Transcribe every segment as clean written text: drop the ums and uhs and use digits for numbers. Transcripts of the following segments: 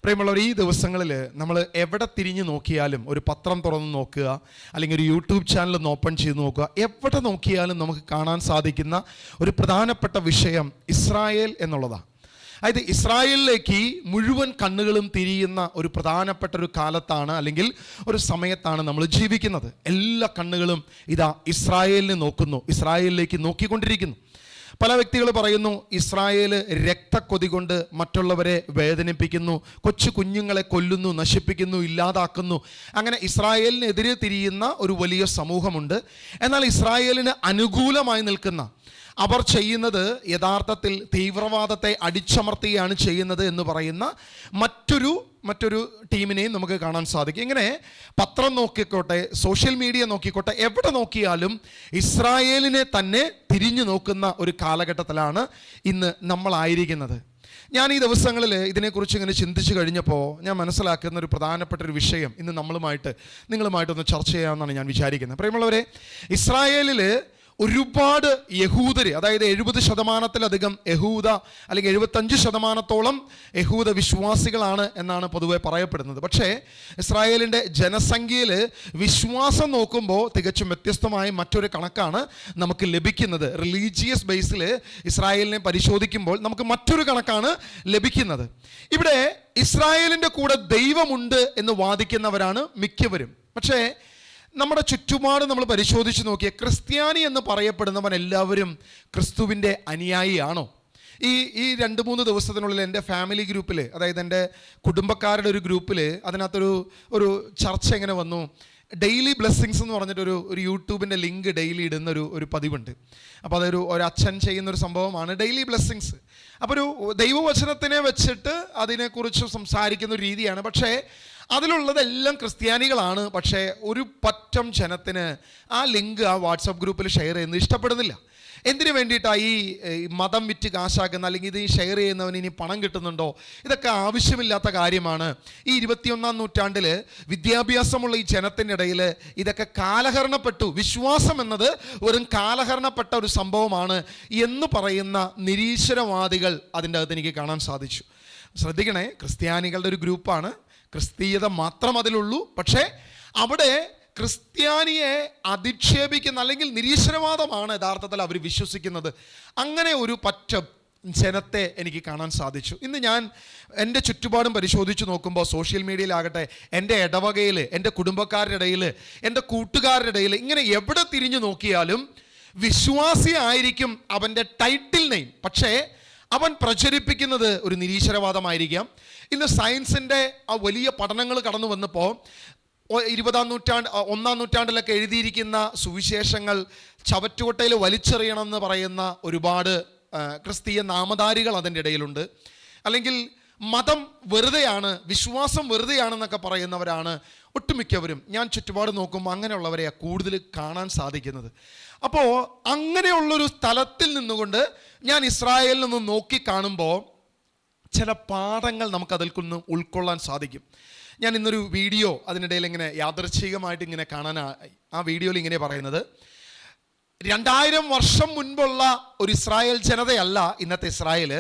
പ്രിയമുള്ളവർ, ഈ ദിവസങ്ങളിൽ നമ്മൾ എവിടെ തിരിഞ്ഞു നോക്കിയാലും, ഒരു പത്രം തുറന്ന് നോക്കുക, അല്ലെങ്കിൽ ഒരു യൂട്യൂബ് ചാനൽ ഒന്ന് ഓപ്പൺ ചെയ്ത് നോക്കുക, എവിടെ നോക്കിയാലും നമുക്ക് കാണാൻ സാധിക്കുന്ന ഒരു പ്രധാനപ്പെട്ട വിഷയം ഇസ്രായേൽ എന്നുള്ളതാണ്. അതായത് ഇസ്രായേലിലേക്ക് മുഴുവൻ കണ്ണുകളും തിരിയുന്ന ഒരു പ്രധാനപ്പെട്ട ഒരു കാലത്താണ്, അല്ലെങ്കിൽ ഒരു സമയത്താണ് നമ്മൾ ജീവിക്കുന്നത്. എല്ലാ കണ്ണുകളും ഇതാ ഇസ്രായേലിനെ നോക്കുന്നു, ഇസ്രായേലിലേക്ക് നോക്കിക്കൊണ്ടിരിക്കുന്നു. പല വ്യക്തികൾ പറയുന്നു, ഇസ്രായേൽ രക്തക്കൊതി കൊണ്ട് മറ്റുള്ളവരെ വേദനിപ്പിക്കുന്നു, കൊച്ചു കുഞ്ഞുങ്ങളെ കൊല്ലുന്നു, നശിപ്പിക്കുന്നു, ഇല്ലാതാക്കുന്നു. അങ്ങനെ ഇസ്രായേലിനെതിരെ തിരിയുന്ന ഒരു വലിയ സമൂഹമുണ്ട്. എന്നാൽ ഇസ്രായേലിന് അനുകൂലമായി നിൽക്കുന്ന, അവർ ചെയ്യുന്നത് യഥാർത്ഥത്തിൽ തീവ്രവാദത്തെ അടിച്ചമർത്തുകയാണ് ചെയ്യുന്നത് എന്ന് പറയുന്ന മറ്റൊരു ടീമിനെയും നമുക്ക് കാണാൻ സാധിക്കും. ഇങ്ങനെ പത്രം നോക്കിക്കോട്ടെ, സോഷ്യൽ മീഡിയ നോക്കിക്കോട്ടെ, എവിടെ നോക്കിയാലും ഇസ്രായേലിനെ തന്നെ തിരിഞ്ഞു നോക്കുന്ന ഒരു കാലഘട്ടത്തിലാണ് ഇന്ന് നമ്മളായിരിക്കുന്നത്. ഞാൻ ഈ ദിവസങ്ങളിൽ ഇതിനെക്കുറിച്ച് ഇങ്ങനെ ചിന്തിച്ചു കഴിഞ്ഞപ്പോൾ ഞാൻ മനസ്സിലാക്കുന്ന ഒരു പ്രധാനപ്പെട്ട ഒരു വിഷയം ഇന്ന് നിങ്ങളുമായിട്ടൊന്ന് ചർച്ച ചെയ്യാമെന്നാണ് ഞാൻ വിചാരിക്കുന്നത്. പ്രിയമുള്ളവരെ, ഇസ്രായേലിൽ ഒരുപാട് യഹൂദർ, അതായത് 70% യഹൂദ, അല്ലെങ്കിൽ 75% യഹൂദ വിശ്വാസികളാണ് എന്നാണ് പൊതുവെ പറയപ്പെടുന്നത്. പക്ഷേ ഇസ്രായേലിൻ്റെ ജനസംഖ്യയിൽ വിശ്വാസം നോക്കുമ്പോൾ തികച്ചും വ്യത്യസ്തമായ മറ്റൊരു കണക്കാണ് നമുക്ക് ലഭിക്കുന്നത്. റിലീജിയസ് ബേസിൽ ഇസ്രായേലിനെ പരിശോധിക്കുമ്പോൾ നമുക്ക് മറ്റൊരു കണക്കാണ് ലഭിക്കുന്നത്. ഇവിടെ ഇസ്രായേലിൻ്റെ കൂടെ ദൈവമുണ്ട് എന്ന് വാദിക്കുന്നവരാണ് മിക്കവരും. പക്ഷേ നമ്മുടെ ചുറ്റുപാട് നമ്മൾ പരിശോധിച്ച് നോക്കിയ ക്രിസ്ത്യാനി എന്ന് പറയപ്പെടുന്നവൻ എല്ലാവരും ക്രിസ്തുവിൻ്റെ അനുയായിയാണോ? ഈ 2-3 ദിവസത്തിനുള്ളിൽ എൻ്റെ ഫാമിലി ഗ്രൂപ്പിൽ, അതായത് എൻ്റെ കുടുംബക്കാരുടെ ഒരു ഗ്രൂപ്പിൽ, അതിനകത്തൊരു ചർച്ച എങ്ങനെ വന്നു, ഡെയിലി ബ്ലെസ്സിങ്സ് എന്ന് പറഞ്ഞിട്ടൊരു യൂട്യൂബിൻ്റെ ലിങ്ക് ഡെയിലി ഇടുന്ന ഒരു പതിവുണ്ട്. അപ്പോൾ അതൊരു അച്ഛൻ ചെയ്യുന്നൊരു സംഭവമാണ് ഡെയിലി ബ്ലെസ്സിങ്സ്. അപ്പോൾ ഒരു ദൈവവചനത്തിനെ വെച്ചിട്ട് അതിനെക്കുറിച്ച് സംസാരിക്കുന്ന ഒരു രീതിയാണ്. പക്ഷേ അതിലുള്ളതെല്ലാം ക്രിസ്ത്യാനികളാണ്. പക്ഷേ ഒരു പറ്റം ജനത്തിന് ആ ലിങ്ക് ആ വാട്സപ്പ് ഗ്രൂപ്പിൽ ഷെയർ ചെയ്യുന്നത് ഇഷ്ടപ്പെടുന്നില്ല. എന്തിനു വേണ്ടിയിട്ടാണ് ഈ മതം വിറ്റ് കാശാക്കുന്ന, അല്ലെങ്കിൽ ഇത് ഷെയർ ചെയ്യുന്നവന് ഇനി പണം കിട്ടുന്നുണ്ടോ? ഇതൊക്കെ ആവശ്യമില്ലാത്ത കാര്യമാണ്. ഈ 21-ാം നൂറ്റാണ്ടിൽ വിദ്യാഭ്യാസമുള്ള ഈ ജനത്തിൻ്റെ ഇടയിൽ ഇതൊക്കെ കാലഹരണപ്പെട്ടു. വിശ്വാസം എന്നത് വെറും കാലഹരണപ്പെട്ട ഒരു സംഭവമാണ് എന്ന് പറയുന്ന നിരീശ്വരവാദികൾ അതിൻ്റെ അകത്ത് എനിക്ക് കാണാൻ സാധിച്ചു. ശ്രദ്ധിക്കണേ, ക്രിസ്ത്യാനികളുടെ ഒരു ഗ്രൂപ്പാണ്, ക്രിസ്തീയത മാത്രം അതിലുള്ളൂ. പക്ഷേ അവിടെ ക്രിസ്ത്യാനിയെ അധിക്ഷേപിക്കുന്ന, അല്ലെങ്കിൽ നിരീശ്വരവാദമാണ് യഥാർത്ഥത്തിൽ അവർ വിശ്വസിക്കുന്നത്. അങ്ങനെ ഒരു പറ്റം ജനത്തെ എനിക്ക് കാണാൻ സാധിച്ചു. ഇന്ന് ഞാൻ എൻ്റെ ചുറ്റുപാടും പരിശോധിച്ച് നോക്കുമ്പോൾ, സോഷ്യൽ മീഡിയയിലാകട്ടെ, എൻ്റെ ഇടവകയിൽ, എൻ്റെ കുടുംബക്കാരുടെ ഇടയിൽ, എൻ്റെ കൂട്ടുകാരുടെ ഇടയിൽ, ഇങ്ങനെ എവിടെ തിരിഞ്ഞു നോക്കിയാലും വിശ്വാസി ആയിരിക്കും അവൻ്റെ ടൈറ്റിൽ നെയിം. പക്ഷേ അവൻ പ്രചരിപ്പിക്കുന്നത് ഒരു നിരീശ്വരവാദമായിരിക്കാം. ഇന്ന് സയൻസിൻ്റെ ആ വലിയ പഠനങ്ങൾ കടന്നു വന്നപ്പോൾ 1-ാം നൂറ്റാണ്ടിലൊക്കെ എഴുതിയിരിക്കുന്ന സുവിശേഷങ്ങൾ ചവറ്റുകൊട്ടയിൽ വലിച്ചെറിയണമെന്ന് പറയുന്ന ഒരുപാട് ക്രിസ്തീയ നാമധാരികൾ അതിൻ്റെ ഇടയിലുണ്ട്. അല്ലെങ്കിൽ മതം വെറുതെയാണ്, വിശ്വാസം വെറുതെയാണെന്നൊക്കെ പറയുന്നവരാണ് ഒട്ടുമിക്കവരും. ഞാൻ ചുറ്റുപാട് നോക്കുമ്പോൾ അങ്ങനെയുള്ളവരെയാണ് കൂടുതൽ കാണാൻ സാധിക്കുന്നത്. അപ്പോൾ അങ്ങനെയുള്ളൊരു സ്ഥലത്തിൽ നിന്നുകൊണ്ട് ഞാൻ ഇസ്രായേലിൽ നിന്ന് നോക്കി കാണുമ്പോൾ ചില പാഠങ്ങൾ നമുക്കതിൽ നിന്ന് ഉൾക്കൊള്ളാൻ സാധിക്കും. ഞാൻ ഇന്നൊരു വീഡിയോ അതിനിടയിൽ ഇങ്ങനെ യാദൃച്ഛികമായിട്ട് ഇങ്ങനെ കാണാനായി. ആ വീഡിയോയിൽ ഇങ്ങനെ പറയുന്നത്, 2000 വർഷം മുൻപുള്ള ഒരു ഇസ്രായേൽ ജനതയല്ല ഇന്നത്തെ ഇസ്രായേൽ.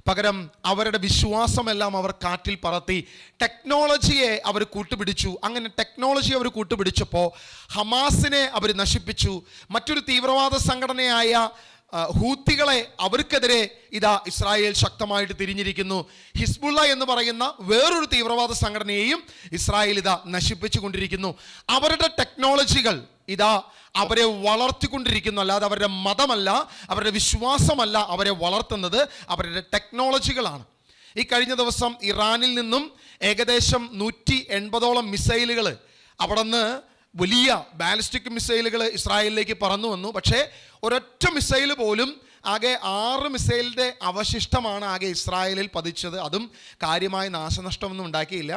പകരം അവരുടെ വിശ്വാസമെല്ലാം അവർ കാറ്റിൽ പറത്തി, ടെക്നോളജിയെ അവർ കൂട്ടുപിടിച്ചു. അങ്ങനെ ടെക്നോളജി അവർ കൂട്ടുപിടിച്ചപ്പോൾ ഹമാസിനെ അവർ നശിപ്പിച്ചു. മറ്റൊരു തീവ്രവാദ സംഘടനയായ ഹൂത്തികളെ, അവർക്കെതിരെ ഇതാ ഇസ്രായേൽ ശക്തമായിട്ട് തിരിഞ്ഞിരിക്കുന്നു. ഹിസ്ബുള്ള എന്ന് പറയുന്ന വേറൊരു തീവ്രവാദ സംഘടനയെയും ഇസ്രായേൽ ഇതാ നശിപ്പിച്ചു കൊണ്ടിരിക്കുന്നു. അവരുടെ ടെക്നോളജികൾ ഇതാ അവരെ വളർത്തിക്കൊണ്ടിരിക്കുന്നു. അല്ലാതെ അവരുടെ മതമല്ല, അവരുടെ വിശ്വാസമല്ല അവരെ വളർത്തുന്നത്, അവരുടെ ടെക്നോളജികളാണ്. ഈ കഴിഞ്ഞ ദിവസം ഇറാനിൽ നിന്നും ഏകദേശം 180ഓളം മിസൈലുകൾ, അവിടെ നിന്ന് വലിയ ബാലിസ്റ്റിക് മിസൈലുകൾ ഇസ്രായേലിലേക്ക് പറന്നു വന്നു. പക്ഷേ ഒരൊറ്റ മിസൈൽ പോലും, ആകെ 6 മിസൈലിൻ്റെ അവശിഷ്ടമാണ് ആകെ ഇസ്രായേലിൽ പതിച്ചത്. അതും കാര്യമായ നാശനഷ്ടമൊന്നും ഉണ്ടാക്കിയില്ല.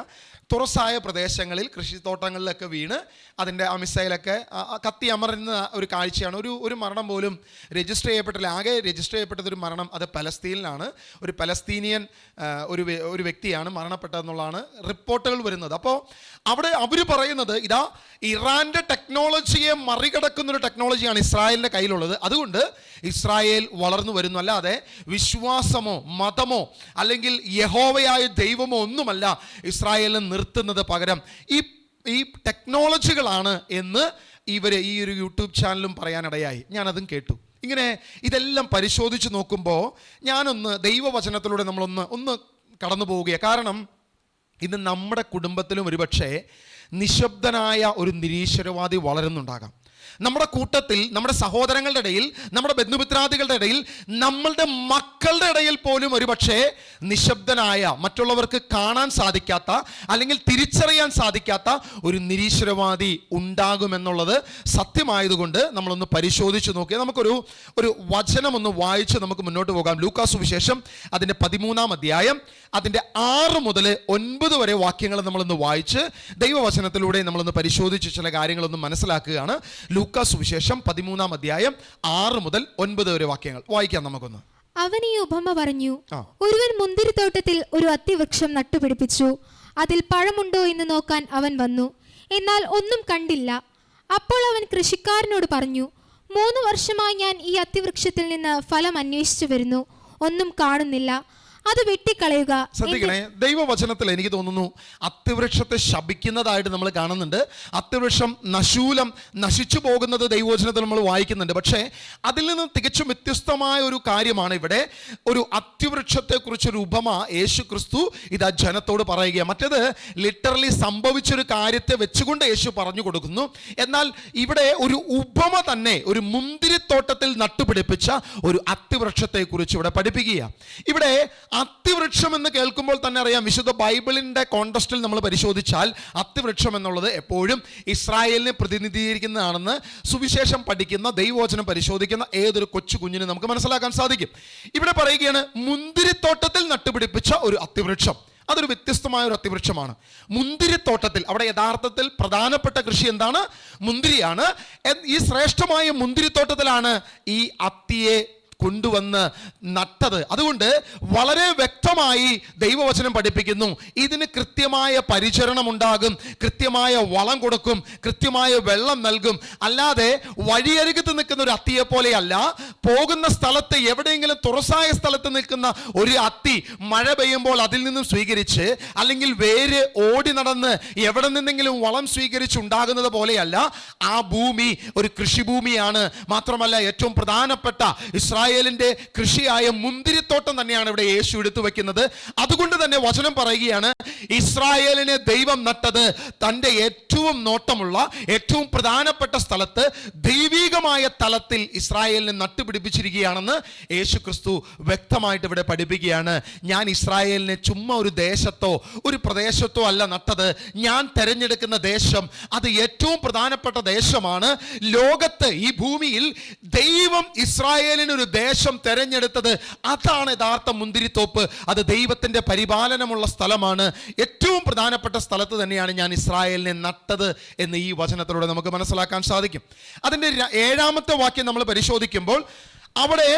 തുറസായ പ്രദേശങ്ങളിൽ കൃഷിത്തോട്ടങ്ങളിലൊക്കെ വീണ് അതിൻ്റെ ആ മിസൈലൊക്കെ കത്തി അമർന്ന ഒരു കാഴ്ചയാണ്. ഒരു മരണം പോലും രജിസ്റ്റർ ചെയ്യപ്പെട്ടില്ല. ആകെ രജിസ്റ്റർ ചെയ്യപ്പെട്ടതൊരു മരണം അത് പലസ്തീനിലാണ്. ഒരു പലസ്തീനിയൻ ഒരു വ്യക്തിയാണ് മരണപ്പെട്ടതെന്നുള്ളതാണ് റിപ്പോർട്ടുകൾ വരുന്നത്. അപ്പോൾ അവിടെ അവർ പറയുന്നത് ഇതാ ഇറാൻ്റെ ടെക്നോളജിയെ മറികടക്കുന്നൊരു ടെക്നോളജിയാണ് ഇസ്രായേലിൻ്റെ കയ്യിലുള്ളത്. അതുകൊണ്ട് ഇസ്രായേൽ വളർന്നു വരുന്നു, അല്ലാതെ വിശ്വാസമോ മതമോ അല്ലെങ്കിൽ യഹോവയായ ദൈവമോ ഒന്നുമല്ല ഇസ്രായേലിനെ നിർത്തുന്നത്. പകരം ഈ ടെക്നോളജികളാണ് എന്ന് ഇവർ ഈ ഒരു യൂട്യൂബ് ചാനലും പറയാനിടയായി. ഞാനതും കേട്ടു. ഇങ്ങനെ ഇതെല്ലാം പരിശോധിച്ച് നോക്കുമ്പോൾ ഞാനൊന്ന് ദൈവവചനത്തിലൂടെ നമ്മളൊന്ന് കടന്നു പോവുകയാണ്. കാരണം ഇന്ന് നമ്മുടെ കുടുംബത്തിലും ഒരുപക്ഷെ നിശബ്ദനായ ഒരു നിരീശ്വരവാദി വളരുന്നുണ്ടാകാം. നമ്മുടെ കൂട്ടത്തിൽ, നമ്മുടെ സഹോദരങ്ങളുടെ ഇടയിൽ, നമ്മുടെ ബന്ധുമിത്രാദികളുടെ ഇടയിൽ, നമ്മളുടെ മക്കളുടെ ഇടയിൽ പോലും ഒരുപക്ഷെ നിശബ്ദനായ, മറ്റുള്ളവർക്ക് കാണാൻ സാധിക്കാത്ത അല്ലെങ്കിൽ തിരിച്ചറിയാൻ സാധിക്കാത്ത ഒരു നിരീശ്വരവാദി ഉണ്ടാകുമെന്നുള്ളത് സത്യമായതുകൊണ്ട് നമ്മളൊന്ന് പരിശോധിച്ച് നോക്കിയാൽ നമുക്കൊരു വചനം ഒന്ന് വായിച്ച് നമുക്ക് മുന്നോട്ട് പോകാം. ലൂക്കാ സുവിശേഷം അതിൻ്റെ 13-ാം അധ്യായം അതിൻ്റെ 6 മുതൽ 9 വരെ വാക്യങ്ങൾ നമ്മളൊന്ന് വായിച്ച് ദൈവവചനത്തിലൂടെ നമ്മളൊന്ന് പരിശോധിച്ച് ചില കാര്യങ്ങളൊന്ന് മനസ്സിലാക്കുകയാണ്. ലൂക്കാ സുവിശേഷം 13-ാം അധ്യായം 6 മുതൽ 9 വരെ വാക്യങ്ങൾ വായിക്കാം നമുക്കൊന്ന്. അവൻ ഈ ഉപമ പറഞ്ഞു. ഒരുവൻ മുന്തിരിത്തോട്ടത്തിൽ ഒരു അത്തിവൃക്ഷം നട്ടുപിടിപ്പിച്ചു. അതിൽ പഴമുണ്ടോ എന്ന് നോക്കാൻ അവൻ വന്നു, എന്നാൽ ഒന്നും കണ്ടില്ല. അപ്പോൾ അവൻ കൃഷിക്കാരനോട് പറഞ്ഞു, 3 വർഷമായി ഞാൻ ഈ അത്തിവൃക്ഷത്തിൽ നിന്ന് ഫലം അന്വേഷിച്ചു വരുന്നു, ഒന്നും കാണുന്നില്ല. അത് വെട്ടിക്കളയുക. ശ്രദ്ധിക്കണേ, ദൈവവചനത്തിൽ എനിക്ക് തോന്നുന്നു അത്തിവൃക്ഷത്തെ ശപിക്കുന്നതായിട്ട് നമ്മൾ കാണുന്നുണ്ട്. അത്തിവൃക്ഷം നശിച്ചു പോകുന്നത് ദൈവവചനത്തിൽ നമ്മൾ വായിക്കുന്നുണ്ട്. പക്ഷേ അതിൽ നിന്ന് തികച്ചും വ്യത്യസ്തമായ ഒരു കാര്യമാണ് ഇവിടെ. ഒരു അത്തിവൃക്ഷത്തെക്കുറിച്ചൊരു ഉപമ യേശു ക്രിസ്തു ഇതാ ജനത്തോട് പറയുക. മറ്റേത് ലിറ്ററലി സംഭവിച്ചൊരു കാര്യത്തെ വെച്ചുകൊണ്ട് യേശു പറഞ്ഞു കൊടുക്കുന്നു. എന്നാൽ ഇവിടെ ഒരു ഉപമ തന്നെ ഒരു മുന്തിരിത്തോട്ടത്തിൽ നട്ടുപിടിപ്പിച്ച ഒരു അത്തിവൃക്ഷത്തെക്കുറിച്ച് ഇവിടെ പഠിപ്പിക്കുക. ഇവിടെ അത്തിവൃക്ഷം എന്ന് കേൾക്കുമ്പോൾ തന്നെ അറിയാം, വിശുദ്ധ ബൈബിളിൻ്റെ കോണ്ടക്സ്റ്റിൽ നമ്മൾ പരിശോധിച്ചാൽ അത്തിവൃക്ഷം എന്നുള്ളത് എപ്പോഴും ഇസ്രായേലിനെ പ്രതിനിധീകരിക്കുന്നതാണെന്ന് സുവിശേഷം പഠിക്കുന്ന, ദൈവവചനം പരിശോധിക്കുന്ന ഏതൊരു കൊച്ചു കുഞ്ഞിനും നമുക്ക് മനസ്സിലാക്കാൻ സാധിക്കും. ഇവിടെ പറയുകയാണ് മുന്തിരിത്തോട്ടത്തിൽ നട്ടുപിടിപ്പിച്ച ഒരു അത്തിവൃക്ഷം. അതൊരു വ്യത്യസ്തമായ ഒരു അത്തിവൃക്ഷമാണ്. മുന്തിരിത്തോട്ടത്തിൽ, അവിടെ യഥാർത്ഥത്തിൽ പ്രധാനപ്പെട്ട കൃഷി എന്താണ്? മുന്തിരിയാണ്. ഈ ശ്രേഷ്ഠമായ മുന്തിരിത്തോട്ടത്തിലാണ് ഈ അത്തിയെ കൊണ്ടുവന്ന് നട്ടത്. അതുകൊണ്ട് വളരെ വ്യക്തമായി ദൈവവചനം പഠിപ്പിക്കുന്നു, ഇതിന് കൃത്യമായ പരിചരണം ഉണ്ടാകും, കൃത്യമായ വളം കൊടുക്കും, കൃത്യമായ വെള്ളം നൽകും. അല്ലാതെ വഴിയരികത്ത് നിൽക്കുന്ന ഒരു അത്തിയെ പോലെയല്ല. പോകുന്ന സ്ഥലത്ത് എവിടെയെങ്കിലും തുറസായ സ്ഥലത്ത് നിൽക്കുന്ന ഒരു അത്തി മഴ പെയ്യുമ്പോൾ അതിൽ നിന്നും സ്വീകരിച്ച്, അല്ലെങ്കിൽ വേര് ഓടി നടന്ന് എവിടെ നിന്നെങ്കിലും വളം സ്വീകരിച്ചുണ്ടാകുന്നത് പോലെയല്ല. ആ ഭൂമി ഒരു കൃഷിഭൂമിയാണ്. മാത്രമല്ല ഏറ്റവും പ്രധാനപ്പെട്ട ഇസ്രായേലിന്റെ കൃഷിയായ മുന്തിരിത്തോട്ടം തന്നെയാണ് ഇവിടെ യേശു എടുത്തു വെക്കുന്നത്. അതുകൊണ്ട് തന്നെ വചനം പറയുകയാണ്, ഇസ്രായേലിനെ ദൈവം നട്ടത് തൻ്റെ ഏറ്റവും നോട്ടമുള്ള, ഏറ്റവും പ്രധാനപ്പെട്ട സ്ഥലത്ത്, ദൈവികമായ തലത്തിൽ ഇസ്രായേലിനെ നട്ടുപിടിപ്പിച്ചിരിക്കുകയാണെന്ന് യേശു ക്രിസ്തു വ്യക്തമായിട്ട് ഇവിടെ പഠിപ്പിക്കുകയാണ്. ഞാൻ ഇസ്രായേലിനെ ചുമ്മാ ഒരു ദേശത്തോ ഒരു പ്രദേശത്തോ അല്ല നട്ടത്. ഞാൻ തെരഞ്ഞെടുക്കുന്ന ദേശം അത് ഏറ്റവും പ്രധാനപ്പെട്ട ദേശമാണ്. ലോകത്ത്, ഈ ഭൂമിയിൽ ദൈവം ഇസ്രായേലിനൊരു ദേശം തെരഞ്ഞെടുത്തത്, അതാണ് യഥാർത്ഥ മുന്തിരിത്തോപ്പ്. അത് ദൈവത്തിൻ്റെ പരിപാലനമുള്ള സ്ഥലമാണ്. ഏറ്റവും പ്രധാനപ്പെട്ട സ്ഥലത്ത് തന്നെയാണ് ഞാൻ ഇസ്രായേലിനെ നട്ടത് എന്ന് ഈ വചനത്തിലൂടെ നമുക്ക് മനസ്സിലാക്കാൻ സാധിക്കും. അതിൻ്റെ 7-ാമത്തെ വാക്യം നമ്മൾ പരിശോധിക്കുമ്പോൾ അവിടെ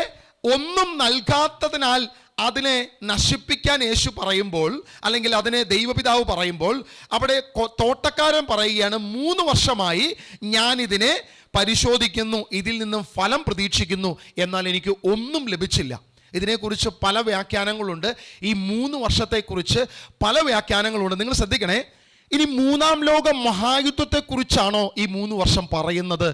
ഒന്നും നൽകാത്തതിനാൽ അതിനെ നശിപ്പിക്കാൻ യേശു പറയുമ്പോൾ, അല്ലെങ്കിൽ അതിനെ ദൈവപിതാവ് പറയുമ്പോൾ, അവിടെ തോട്ടക്കാരൻ പറയുകയാണ്, 3 വർഷമായി ഞാനിതിനെ പരിശോധിക്കുന്നു, ഇതിൽ നിന്നും ഫലം പ്രതീക്ഷിക്കുന്നു, എന്നാൽ എനിക്ക് ഒന്നും ലഭിച്ചില്ല. ഇതിനെക്കുറിച്ച് പല വ്യാഖ്യാനങ്ങളുണ്ട്. ഈ 3 വർഷത്തെക്കുറിച്ച് പല വ്യാഖ്യാനങ്ങളുണ്ട്. നിങ്ങൾ ശ്രദ്ധിക്കണേ, ഇനി 3-ാം ലോക മഹായുദ്ധത്തെക്കുറിച്ചാണോ ഈ 3 വർഷം പറയുന്നത്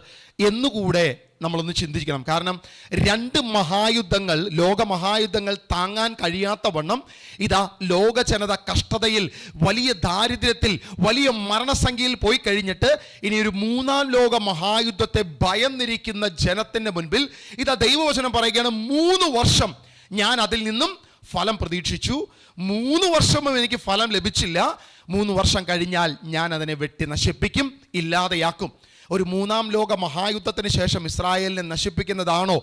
എന്നുകൂടെ നമ്മളൊന്ന് ചിന്തിക്കണം. കാരണം 2 മഹായുദ്ധങ്ങൾ, ലോകമഹായുദ്ധങ്ങൾ താങ്ങാൻ കഴിയാത്ത വണ്ണം ഇതാ ലോക ജനത കഷ്ടതയിൽ, വലിയ ദാരിദ്ര്യത്തിൽ, വലിയ മരണസംഖ്യയിൽ പോയി കഴിഞ്ഞിട്ട് ഇനി ഒരു 3-ാം ലോക മഹായുദ്ധത്തെ ഭയന്നിരിക്കുന്ന ജനത്തിൻ്റെ മുൻപിൽ ഇതാ ദൈവവചനം പറയുകയാണ്, 3 വർഷം ഞാൻ അതിൽ നിന്നും ഫലം പ്രതീക്ഷിച്ചു, 3 വർഷവും എനിക്ക് ഫലം ലഭിച്ചില്ല. 3 വർഷം കഴിഞ്ഞാൽ ഞാൻ അതിനെ വെട്ടി നശിപ്പിക്കും, ഇല്ലാതെയാക്കും. ഒരു മൂന്നാം ലോക മഹായുദ്ധത്തിന് ശേഷം ഇസ്രായേലിനെ നശിപ്പിക്കുന്നതാണോ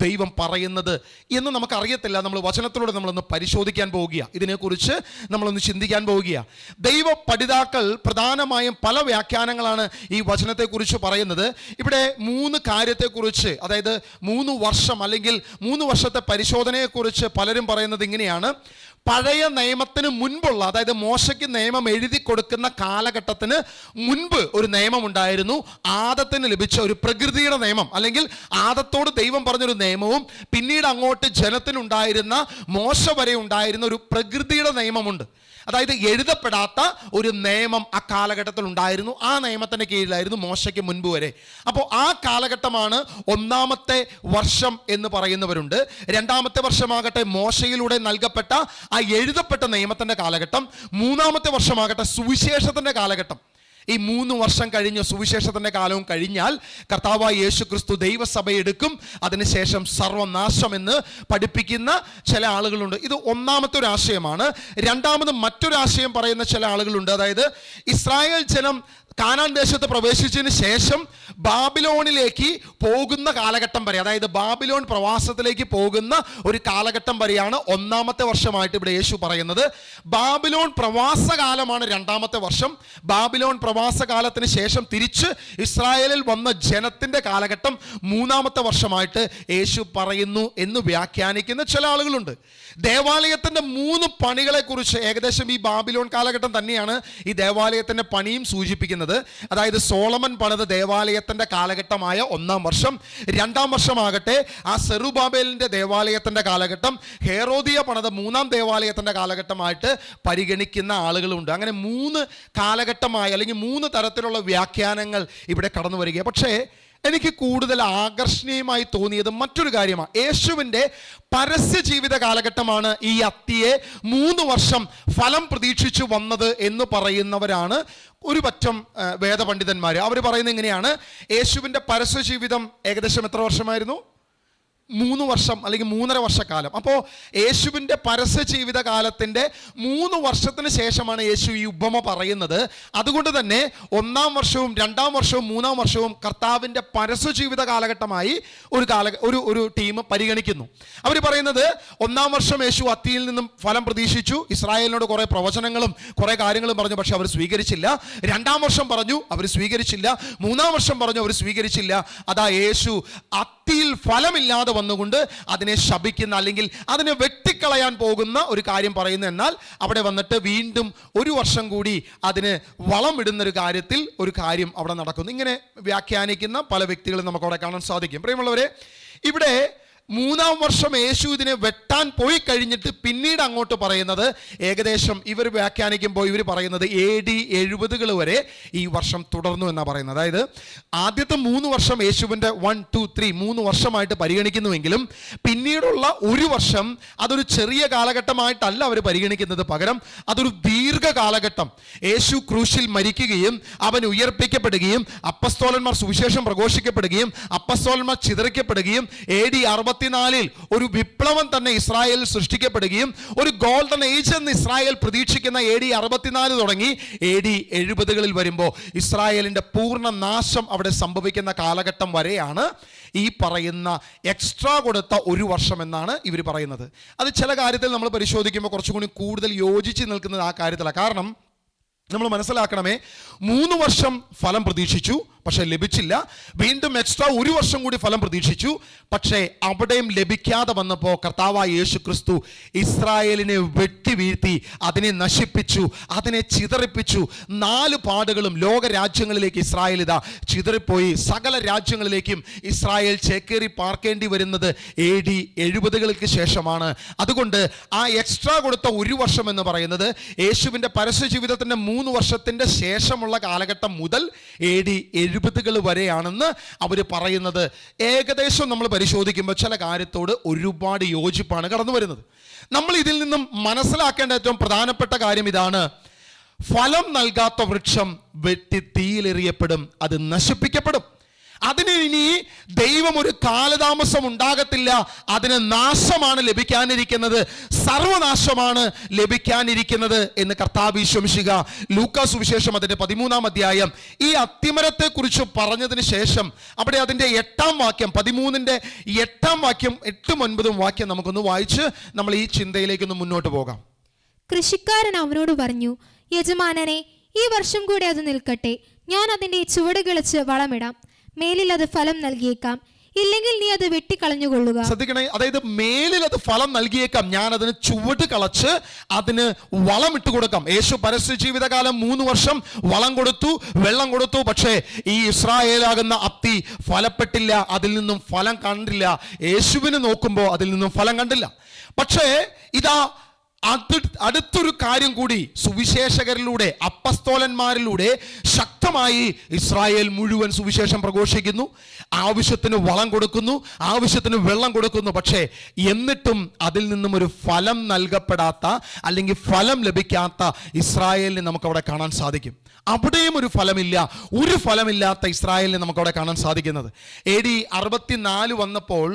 ദൈവം പറയുന്നത് എന്ന് നമുക്കറിയത്തില്ല. നമ്മൾ വചനത്തിലൂടെ നമ്മളൊന്ന് പരിശോധിക്കാൻ പോവുകയാണ്. ഇതിനെക്കുറിച്ച് നമ്മളൊന്ന് ചിന്തിക്കാൻ പോവുകയാണ്. ദൈവ പഠിതാക്കൾ പ്രധാനമായും പല വ്യാഖ്യാനങ്ങളാണ് ഈ വചനത്തെക്കുറിച്ച് പറയുന്നത്. ഇവിടെ 3 കാര്യത്തെക്കുറിച്ച്, അതായത് 3 വർഷം അല്ലെങ്കിൽ 3 വർഷത്തെ പരിശോധനയെക്കുറിച്ച് പലരും പറയുന്നത് ഇങ്ങനെയാണ്. പഴയ നിയമത്തിന് മുൻപുള്ള, അതായത് മോശയ്ക്ക് നിയമം എഴുതി കൊടുക്കുന്ന കാലഘട്ടത്തിന് മുൻപ് ഒരു നിയമം ഉണ്ടായിരുന്നു. ആദത്തിന് ലഭിച്ച ഒരു പ്രകൃതിയുടെ നിയമം, അല്ലെങ്കിൽ ആദത്തോട് ദൈവം പറഞ്ഞൊരു നിയമവും പിന്നീട് അങ്ങോട്ട് ജനത്തിനുണ്ടായിരുന്ന, മോശ വരെ ഉണ്ടായിരുന്ന ഒരു പ്രകൃതിയുടെ നിയമമുണ്ട്. അതായത് എഴുതപ്പെടാത്ത ഒരു നിയമം ആ കാലഘട്ടത്തിൽ ഉണ്ടായിരുന്നു. ആ നിയമത്തിൻ്റെ കീഴിലായിരുന്നു മോശയ്ക്ക് മുൻപ് വരെ. അപ്പോൾ ആ കാലഘട്ടമാണ് 1-ാമത്തെ വർഷം എന്ന് പറയുന്നവരുണ്ട്. 2-ാമത്തെ വർഷമാകട്ടെ മോശയിലൂടെ നൽകപ്പെട്ട ആ എഴുതപ്പെട്ട നിയമത്തിൻ്റെ കാലഘട്ടം. 3-ാമത്തെ വർഷമാകട്ടെ സുവിശേഷത്തിൻ്റെ കാലഘട്ടം. ഈ 3 വർഷം കഴിഞ്ഞ് സുവിശേഷത്തിൻ്റെ കാലവും കഴിഞ്ഞാൽ കർത്താവായ യേശു ക്രിസ്തു ദൈവസഭയെടുക്കും. അതിനുശേഷം സർവനാശം എന്ന് പഠിപ്പിക്കുന്ന ചില ആളുകളുണ്ട്. ഇത് 1-ാമത്തെ ഒരു ആശയമാണ്. 2-ാമത് മറ്റൊരു ആശയം പറയുന്ന ചില ആളുകളുണ്ട്. അതായത് ഇസ്രായേൽ ജനം കാനാൻ ദേശത്ത് പ്രവേശിച്ചതിന് ശേഷം ബാബിലോണിലേക്ക് പോകുന്ന കാലഘട്ടം വരെ, അതായത് ബാബിലോൺ പ്രവാസത്തിലേക്ക് പോകുന്ന ഒരു കാലഘട്ടം വരെയാണ് 1-ാമത്തെ വർഷമായിട്ട് ഇവിടെ യേശു പറയുന്നത്. ബാബിലോൺ പ്രവാസകാലമാണ് 2-ാമത്തെ വർഷം. ബാബിലോൺ പ്രവാസകാലത്തിന് ശേഷം തിരിച്ച് ഇസ്രായേലിൽ വന്ന ജനത്തിൻ്റെ കാലഘട്ടം 3-ാമത്തെ വർഷമായിട്ട് യേശു പറയുന്നു എന്ന് വ്യാഖ്യാനിക്കുന്ന ചില ആളുകളുണ്ട്. ദേവാലയത്തിൻ്റെ 3 പണികളെക്കുറിച്ച് ഏകദേശം ഈ ബാബിലോൺ കാലഘട്ടം തന്നെയാണ് ഈ ദേവാലയത്തിൻ്റെ പണിയും സൂചിപ്പിക്കുന്നത്. അതായത് സോളമൻ പണിത ദേവാലയത്തിൻ്റെ കാലഘട്ടമായ 1-ാം വർഷം. 2-ാം വർഷമാകട്ടെ ആ സെറുബാബേലിൻ്റെ ദേവാലയത്തിൻ്റെ കാലഘട്ടം. ഹെറോദിയ പണിത 3-ാം ദേവാലയത്തിൻ്റെ കാലഘട്ടമായിട്ട് പരിഗണിക്കുന്ന ആളുകളുണ്ട്. അങ്ങനെ 3 കാലഘട്ടമായി അല്ലെങ്കിൽ 3 തരത്തിലുള്ള വ്യാഖ്യാനങ്ങൾ ഇവിടെ കടന്നു വരികയാണ്. പക്ഷേ എനിക്ക് കൂടുതൽ ആകർഷണീയമായി തോന്നിയത് മറ്റൊരു കാര്യമാണ്. യേശുവിൻ്റെ പരസ്യ ജീവിത കാലഘട്ടമാണ് ഈ അത്തിയെ 3 വർഷം ഫലം പ്രതീക്ഷിച്ചു വന്നത് എന്ന് പറയുന്നവരാണ് ഒരു പറ്റം വേദപണ്ഡിതന്മാർ. അവർ പറയുന്നത് ഇങ്ങനെയാണ്: യേശുവിൻ്റെ പരസ്യ ജീവിതം ഏകദേശം എത്ര വർഷമായിരുന്നു? 3 വർഷം അല്ലെങ്കിൽ 3.5 വർഷക്കാലം. അപ്പോൾ യേശുവിൻ്റെ പരസ്യ ജീവിത കാലത്തിൻ്റെ 3 വർഷത്തിന് ശേഷമാണ് യേശു ഈ ഉപമ പറയുന്നത്. അതുകൊണ്ട് തന്നെ 1-ാം വർഷവും 2-ാം വർഷവും 3-ാം വർഷവും കർത്താവിൻ്റെ പരസ്യ ജീവിത കാലഘട്ടമായി ഒരു ടീം പരിഗണിക്കുന്നു. അവർ പറയുന്നത് 1-ാം വർഷം യേശു അത്തിയിൽ നിന്നും ഫലം പ്രതീക്ഷിച്ചു. ഇസ്രായേലിനോട് കുറേ പ്രവചനങ്ങളും കുറേ കാര്യങ്ങളും പറഞ്ഞു, പക്ഷെ അവർ സ്വീകരിച്ചില്ല. 2-ാം വർഷം പറഞ്ഞു, അവർ സ്വീകരിച്ചില്ല. 3-ാം വർഷം പറഞ്ഞു, അവർ സ്വീകരിച്ചില്ല. അതാ യേശു അത്തിയിൽ ഫലമില്ലാതെ വന്നുകൊണ്ട് അതിനെ ശപിക്കുന്ന, അല്ലെങ്കിൽ അതിനെ വെട്ടിക്കളയാൻ പോകുന്ന ഒരു കാര്യം പറയുന്നു. എന്നാൽ അവിടെ വന്നിട്ട് വീണ്ടും 1 വർഷം കൂടി അതിന് വളം ഇടുന്നൊരു കാര്യത്തിൽ ഒരു കാര്യം അവിടെ നടക്കുന്നു. ഇങ്ങനെ വ്യാഖ്യാനിക്കുന്ന പല വ്യക്തികളും നമുക്കവിടെ കാണാൻ സാധിക്കും. പ്രിയമുള്ളവരെ, ഇവിടെ 3-ാം വർഷം യേശു ഇതിനെ വെട്ടാൻ പോയി കഴിഞ്ഞിട്ട് പിന്നീട് അങ്ങോട്ട് പറയുന്നത്, ഏകദേശം ഇവർ വ്യാഖ്യാനിക്കുമ്പോൾ ഇവർ പറയുന്നത് AD 70 വരെ ഈ വർഷം തുടർന്നു എന്നാണ് പറയുന്നത്. അതായത് ആദ്യത്തെ 3 വർഷം യേശുവിൻ്റെ 1, 2, 3 3 വർഷമായിട്ട് പരിഗണിക്കുന്നുവെങ്കിലും പിന്നീടുള്ള 1 വർഷം അതൊരു ചെറിയ കാലഘട്ടമായിട്ടല്ല അവർ പരിഗണിക്കുന്നത്. പകരം അതൊരു ദീർഘകാലഘട്ടം. യേശു ക്രൂശിൽ മരിക്കുകയും അവൻ ഉയർപ്പിക്കപ്പെടുകയും അപ്പസ്തോലന്മാർ സുവിശേഷം പ്രഘോഷിക്കപ്പെടുകയും അപ്പസ്തോലന്മാർ ചിതറിക്കപ്പെടുകയും AD 64 ഒരു വിപ്ലവം തന്നെ ഇസ്രായേലിൽ സൃഷ്ടിക്കപ്പെടുകയും ഒരു ഗോൾഡൻ ഏജ് എന്ന് ഇസ്രായേൽ പ്രതീക്ഷിക്കുന്ന AD 64 തുടങ്ങി AD 70 വരുമ്പോൾ ഇസ്രായേലിൻ്റെ പൂർണ്ണ നാശം അവിടെ സംഭവിക്കുന്ന കാലഘട്ടം വരെയാണ് ഈ പറയുന്ന എക്സ്ട്രാ കൊടുത്ത 1 വർഷം എന്നാണ് ഇവർ പറയുന്നത്. അത് ചില കാര്യത്തിൽ നമ്മൾ പരിശോധിക്കുമ്പോൾ കുറച്ചും കൂടി കൂടുതൽ യോജിച്ച് നിൽക്കുന്നത് ആ കാര്യത്തിലാണ്. കാരണം നമ്മൾ മനസ്സിലാക്കണമേ, 3 വർഷം ഫലം പ്രതീക്ഷിച്ചു, പക്ഷെ ലഭിച്ചില്ല. വീണ്ടും എക്സ്ട്രാ 1 വർഷം കൂടി ഫലം പ്രതീക്ഷിച്ചു, പക്ഷേ അവിടെയും ലഭിക്കാതെ വന്നപ്പോൾ കർത്താവായ യേശു ക്രിസ്തു ഇസ്രായേലിനെ വെട്ടി വീഴ്ത്തി, അതിനെ നശിപ്പിച്ചു, അതിനെ ചിതറിപ്പിച്ചു. 4 പാടുകളും ലോക രാജ്യങ്ങളിലേക്ക് ഇസ്രായേൽ ഇതാ ചിതറിപ്പോയി. സകല രാജ്യങ്ങളിലേക്കും ഇസ്രായേൽ ചേക്കേറി പാർക്കേണ്ടി വരുന്നത് AD 70 ശേഷമാണ്. അതുകൊണ്ട് ആ എക്സ്ട്രാ കൊടുത്ത 1 വർഷം എന്ന് പറയുന്നത് യേശുവിൻ്റെ പരസ്യ ജീവിതത്തിൻ്റെ 3 വർഷത്തിൻ്റെ ശേഷമുള്ള കാലഘട്ടം മുതൽ AD 70 വരെയാണെന്ന് അവർ പറയുന്നത്. ഏകദേശം നമ്മൾ പരിശോധിക്കുമ്പോൾ ചില കാര്യത്തോട് ഒരുപാട് യോജിപ്പാണ് കടന്നു വരുന്നത്. നമ്മൾ ഇതിൽ നിന്നും മനസ്സിലാക്കേണ്ട ഏറ്റവും പ്രധാനപ്പെട്ട കാര്യം ഇതാണ്: ഫലം നൽകാത്ത വൃക്ഷം വെട്ടി തീയിലെറിയപ്പെടും, അത് നശിപ്പിക്കപ്പെടും. അതിന് ഇനി ദൈവം ഒരു കാലതാമസം ഉണ്ടാകത്തില്ല. അതിന് നാശമാണ് ലഭിക്കാനിരിക്കുന്നത്, സർവനാശമാണ് ലഭിക്കാനിരിക്കുന്നത് എന്ന് കർത്താവ് ഈശോമിശിഹ ലൂക്കാ സുവിശേഷം അതിന്റെ 13-ാം അധ്യായം ഈ അത്തിമരത്തെ കുറിച്ച് പറഞ്ഞതിന് ശേഷം അവിടെ അതിന്റെ 8-ാം വാക്യം, 13-ന്റെ 8-ാം വാക്യം, 8ഉം 9ഉം വാക്യം നമുക്കൊന്ന് വായിച്ച് നമ്മൾ ഈ ചിന്തയിലേക്കൊന്ന് മുന്നോട്ട് പോകാം. കൃഷിക്കാരൻ അവനോട് പറഞ്ഞു, യജമാനനെ, ഈ വർഷം കൂടെ അത് നിൽക്കട്ടെ. ഞാൻ അതിന്റെ ചുവട് കിളച്ച് വളമിടാം. മേലിൽ അത് ഫലം നൽകിയേക്കാം, ഇല്ലെങ്കിൽ നീ അത് വെട്ടിക്കളഞ്ഞുകൊള്ളുക. ശ്രദ്ധിക്കണേ, അതായത് മേലിൽ അത് ഫലം നൽകിയേക്കാം, ഞാൻ അതിന് ചുവട് കളച്ച് അതിന് വളം ഇട്ട് കൊടുക്കാം. യേശു പരസ്യ ജീവിതകാലം 3 വർഷം വളം കൊടുത്തു, വെള്ളം കൊടുത്തു. പക്ഷേ ഈ ഇസ്രായേലാകുന്ന അത്തി ഫലപ്പെട്ടില്ല, അതിൽ നിന്നും ഫലം കണ്ടില്ല. യേശുവിനെ നോക്കുമ്പോൾ അതിൽ നിന്നും ഫലം കണ്ടില്ല. പക്ഷേ ഇതാ അടുത്തൊരു കാര്യം കൂടി സുവിശേഷകരിലൂടെ, അപ്പസ്തോലന്മാരിലൂടെ ശക്തമായി ഇസ്രായേൽ മുഴുവൻ സുവിശേഷം പ്രഘോഷിക്കുന്നു, ആവശ്യത്തിന് വളം കൊടുക്കുന്നു, ആവശ്യത്തിന് വെള്ളം കൊടുക്കുന്നു. പക്ഷേ എന്നിട്ടും അതിൽ നിന്നും ഒരു ഫലം നൽകപ്പെടാത്ത അല്ലെങ്കിൽ ഫലം ലഭിക്കാത്ത ഇസ്രായേലിനെ നമുക്കവിടെ കാണാൻ സാധിക്കും. അവിടെയും ഒരു ഫലമില്ല, ഒരു ഫലമില്ലാത്ത ഇസ്രായേലിനെ നമുക്കവിടെ കാണാൻ സാധിക്കുന്നത്. AD 64 വന്നപ്പോൾ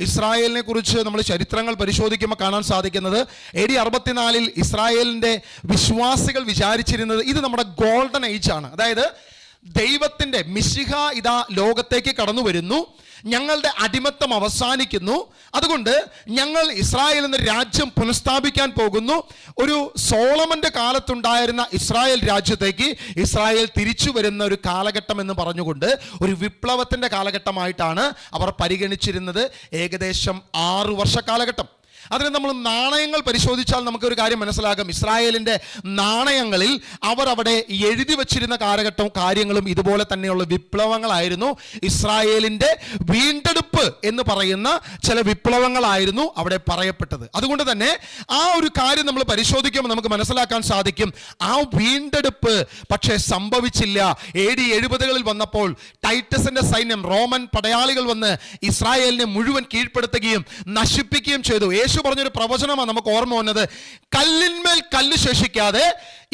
ഇസ്രായേലിനെ കുറിച്ച് നമ്മൾ ചരിത്രങ്ങൾ പരിശോധിക്കുമ്പോൾ കാണാൻ സാധിക്കുന്നത് AD 64 ഇസ്രായേലിൻ്റെ വിശ്വാസികൾ വിചാരിച്ചിരുന്നത് ഇത് നമ്മുടെ ഗോൾഡൻ ഏജ് ആണ്. അതായത് ദൈവത്തിൻ്റെ മിശിഹ ഇതാ ലോകത്തേക്ക് കടന്നു വരുന്നു, ഞങ്ങളുടെ അടിമത്തം അവസാനിക്കുന്നു, അതുകൊണ്ട് ഞങ്ങൾ ഇസ്രായേൽ എന്ന രാജ്യം പുനഃസ്ഥാപിക്കാൻ പോകുന്നു. ഒരു സോളമന്റെ കാലത്തുണ്ടായിരുന്ന ഇസ്രായേൽ രാജ്യത്തേക്ക് ഇസ്രായേൽ തിരിച്ചു വരുന്ന ഒരു കാലഘട്ടം എന്ന് പറഞ്ഞുകൊണ്ട് ഒരു വിപ്ലവത്തിൻ്റെ കാലഘട്ടമായിട്ടാണ് അവർ പരിഗണിച്ചിരുന്നത്. ഏകദേശം 6 വർഷ കാലഘട്ടം. അതിന് നമ്മൾ നാണയങ്ങൾ പരിശോധിച്ചാൽ നമുക്കൊരു കാര്യം മനസ്സിലാകും. ഇസ്രായേലിൻ്റെ നാണയങ്ങളിൽ അവർ അവിടെ എഴുതി വച്ചിരുന്ന കാര്യങ്ങളും ഇതുപോലെ തന്നെയുള്ള വിപ്ലവങ്ങളായിരുന്നു. ഇസ്രായേലിൻ്റെ വീണ്ടെടുപ്പ് എന്ന് പറയുന്ന ചില വിപ്ലവങ്ങളായിരുന്നു അവിടെ പറയപ്പെട്ടത്. അതുകൊണ്ട് തന്നെ ആ ഒരു കാര്യം നമ്മൾ പരിശോധിക്കുമ്പോൾ നമുക്ക് മനസ്സിലാക്കാൻ സാധിക്കും, ആ വീണ്ടെടുപ്പ് പക്ഷേ സംഭവിച്ചില്ല. AD 70-കളിൽ വന്നപ്പോൾ ടൈറ്റസിന്റെ സൈന്യം, റോമൻ പടയാളികൾ വന്ന് ഇസ്രായേലിനെ മുഴുവൻ കീഴ്പ്പെടുത്തുകയും നശിപ്പിക്കുകയും ചെയ്തു. യേശു പറഞ്ഞൊരു പ്രവചനമാണ് നമുക്ക് ഓർമ്മ വന്നത്, കല്ലിന്മേൽ കല്ല് ശേഷിക്കാതെ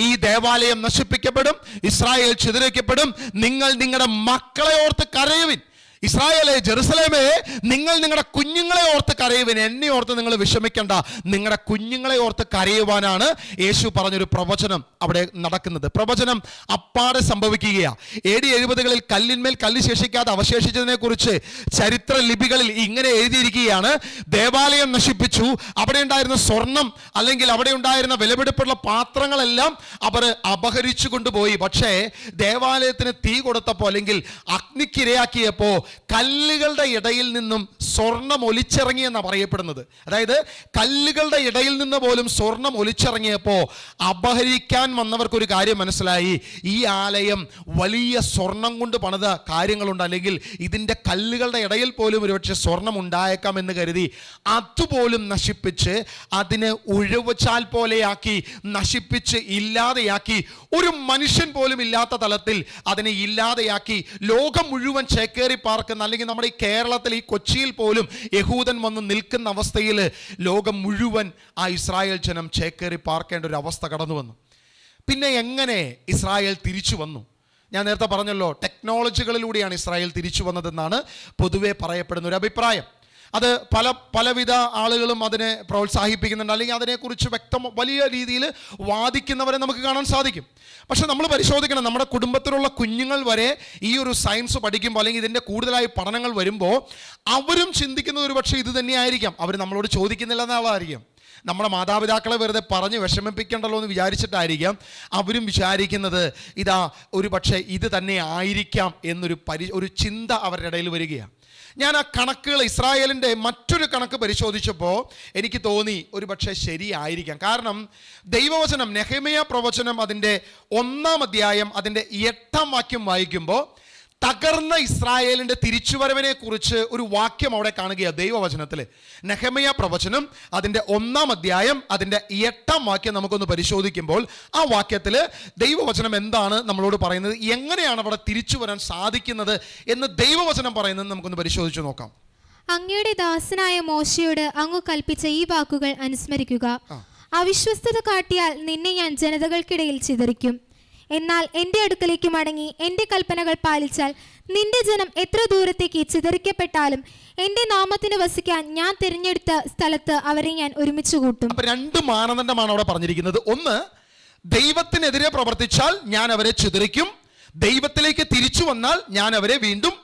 ഈ ദേവാലയം നശിപ്പിക്കപ്പെടും, ഇസ്രായേൽ ചിതറിക്കപ്പെടും, നിങ്ങൾ നിങ്ങളുടെ മക്കളെ ഓർത്ത് കരയുവിൻ. ഇസ്രായേലേ, ജെറുസലേമേ, നിങ്ങൾ നിങ്ങളുടെ കുഞ്ഞുങ്ങളെ ഓർത്ത് കരയുവിൻ. എന്നെ ഓർത്ത് നിങ്ങൾ വിഷമിക്കണ്ട, നിങ്ങളുടെ കുഞ്ഞുങ്ങളെ ഓർത്ത് കരയുവാനാണ് യേശു പറഞ്ഞൊരു പ്രവചനം അവിടെ നടക്കുന്നത്. പ്രവചനം അപ്പാടെ സംഭവിക്കുകയാണ്. AD 70-കളിൽ കല്ലിന്മേൽ കല്ല് ശേഷിക്കാതെ അവശേഷിച്ചതിനെ കുറിച്ച് ചരിത്ര ലിപികളിൽ ഇങ്ങനെ എഴുതിയിരിക്കുകയാണ്, ദേവാലയം നശിപ്പിച്ചു, അവിടെ ഉണ്ടായിരുന്ന സ്വർണം അല്ലെങ്കിൽ അവിടെ ഉണ്ടായിരുന്ന വിലപിടിപ്പുള്ള പാത്രങ്ങളെല്ലാം അവർ അപഹരിച്ചു കൊണ്ടുപോയി. പക്ഷേ ദേവാലയത്തിന് തീ കൊടുത്തപ്പോൾ അല്ലെങ്കിൽ അഗ്നിക്കിരയാക്കിയപ്പോൾ കല്ലുകളുടെ ഇടയിൽ നിന്നും സ്വർണം ഒലിച്ചിറങ്ങിയെന്നാണ് പറയപ്പെടുന്നത്. അതായത് കല്ലുകളുടെ ഇടയിൽ നിന്ന് പോലും സ്വർണം ഒലിച്ചിറങ്ങിയപ്പോൾ അപഹരിക്കാൻ വന്നവർക്കൊരു കാര്യം മനസ്സിലായി, ഈ ആലയം വലിയ സ്വർണം കൊണ്ട് പണിത കാര്യങ്ങളുണ്ട്, അല്ലെങ്കിൽ ഇതിൻ്റെ കല്ലുകളുടെ ഇടയിൽ പോലും ഒരുപക്ഷെ സ്വർണം ഉണ്ടായേക്കാം എന്ന് കരുതി അതുപോലും നശിപ്പിച്ച് അതിനെ ഉഴവുചാൽ പോലെയാക്കി, നശിപ്പിച്ച് ഇല്ലാതെയാക്കി, ഒരു മനുഷ്യൻ പോലും ഇല്ലാത്ത തലത്തിൽ അതിനെ ഇല്ലാതെയാക്കി. ലോകം മുഴുവൻ ചേക്കേറി പാർക്കുന്ന, അല്ലെങ്കിൽ നമ്മുടെ ഈ കേരളത്തിൽ, ഈ കൊച്ചിയിൽ പോലും യഹൂദൻ വന്ന് നിൽക്കുന്ന അവസ്ഥയിൽ ലോകം മുഴുവൻ ആ ഇസ്രായേൽ ജനം ചേക്കേറി പാർക്കേണ്ട ഒരു അവസ്ഥ കടന്നു വന്നു. പിന്നെ എങ്ങനെ ഇസ്രായേൽ തിരിച്ചു വന്നു? ഞാൻ നേരത്തെ പറഞ്ഞല്ലോ, ടെക്നോളജികളിലൂടെയാണ് ഇസ്രായേൽ തിരിച്ചു വന്നതെന്നാണ് പൊതുവെ പറയപ്പെടുന്ന ഒരു അഭിപ്രായം. അത് പലവിധ ആളുകളും അതിനെ പ്രോത്സാഹിപ്പിക്കുന്നുണ്ട്, അല്ലെങ്കിൽ അതിനെക്കുറിച്ച് വലിയ രീതിയിൽ വാദിക്കുന്നവരെ നമുക്ക് കാണാൻ സാധിക്കും. പക്ഷെ നമ്മൾ പരിശോധിക്കണം, നമ്മുടെ കുടുംബത്തിലുള്ള കുഞ്ഞുങ്ങൾ വരെ ഈ ഒരു സയൻസ് പഠിക്കുമ്പോൾ അല്ലെങ്കിൽ ഇതിൻ്റെ കൂടുതലായി പഠനങ്ങൾ വരുമ്പോൾ അവരും ചിന്തിക്കുന്നത് ഒരു പക്ഷേ ഇത് തന്നെയായിരിക്കാം. അവർ നമ്മളോട് ചോദിക്കുന്നില്ല എന്നുള്ളതായിരിക്കും. നമ്മുടെ മാതാപിതാക്കളെ വെറുതെ പറഞ്ഞ് വിഷമിപ്പിക്കണ്ടല്ലോ എന്ന് വിചാരിച്ചിട്ടായിരിക്കാം അവരും വിചാരിക്കുന്നത് ഇതാ ഒരു പക്ഷേ ഇത് തന്നെ ആയിരിക്കാം എന്നൊരു ചിന്ത അവരുടെ ഇടയിൽ വരികയാണ്. ഞാൻ ആ കണക്കുകൾ, ഇസ്രായേലിൻ്റെ മറ്റൊരു കണക്ക് പരിശോധിച്ചപ്പോൾ എനിക്ക് തോന്നി ഒരു പക്ഷേ ശരിയായിരിക്കാം. കാരണം ദൈവവചനം, നെഹെമ്യാ പ്രവചനം അതിൻ്റെ 1-ാം അധ്യായം അതിൻ്റെ 8-ാം വാക്യം വായിക്കുമ്പോൾ തകർന്ന ഇസ്രായേലിൻ്റെ തിരിച്ചുവരവിനെ കുറിച്ച് ഒരു വാക്യം അവിടെ കാണുകയാണ് ദൈവവചനത്തിൽ. നെഹെമ്യാ പ്രവചനം അതിൻ്റെ 1-ാം അധ്യായം അതിൻ്റെ 8-ാം വാക്യം നമുക്കൊന്ന് പരിശോധിക്കുമ്പോൾ ആ വാക്യത്തിൽ ദൈവവചനം എന്താണ് നമ്മളോട് പറയുന്നത്, എങ്ങനെയാണ് അവിടെ തിരിച്ചു വരാൻ സാധിക്കുന്നത് എന്ന് ദൈവവചനം പറയുന്നത് നമുക്കൊന്ന് പരിശോധിച്ച് നോക്കാം. അങ്ങയുടെ ദാസനായ മോശയോട് അങ്ങ് കൽപ്പിച്ച ഈ വാക്കുകൾ അനുസ്മരിക്കുക. അവിശ്വസ്തത കാട്ടിയാൽ നിന്നെ ഞാൻ ജനതകൾക്കിടയിൽ ചിതറിക്കും. എന്നാൽ എൻ്റെ അടുക്കലേക്ക് മടങ്ങി എൻ്റെ കൽപ്പനകൾ പാലിച്ചാൽ നിന്റെ ജനം എത്ര ദൂരത്തേക്ക് ചിതറിക്കപ്പെട്ടാലും എൻ്റെ നാമത്തിന് വസിക്കാൻ ഞാൻ തിരഞ്ഞെടുത്ത സ്ഥലത്ത് അവരെ ഞാൻ ഒരുമിച്ച് കൂട്ടും. അപ്പൊ രണ്ട് മാനദണ്ഡമാണ് അവിടെ പറഞ്ഞിരിക്കുന്നത്. ഒന്ന്, ദൈവത്തിനെതിരെ പ്രവർത്തിച്ചാൽ ഞാൻ അവരെ ചിതറിക്കും, ദൈവത്തിലേക്ക് തിരിച്ചു വന്നാൽ ഞാൻ അവരെ വീണ്ടും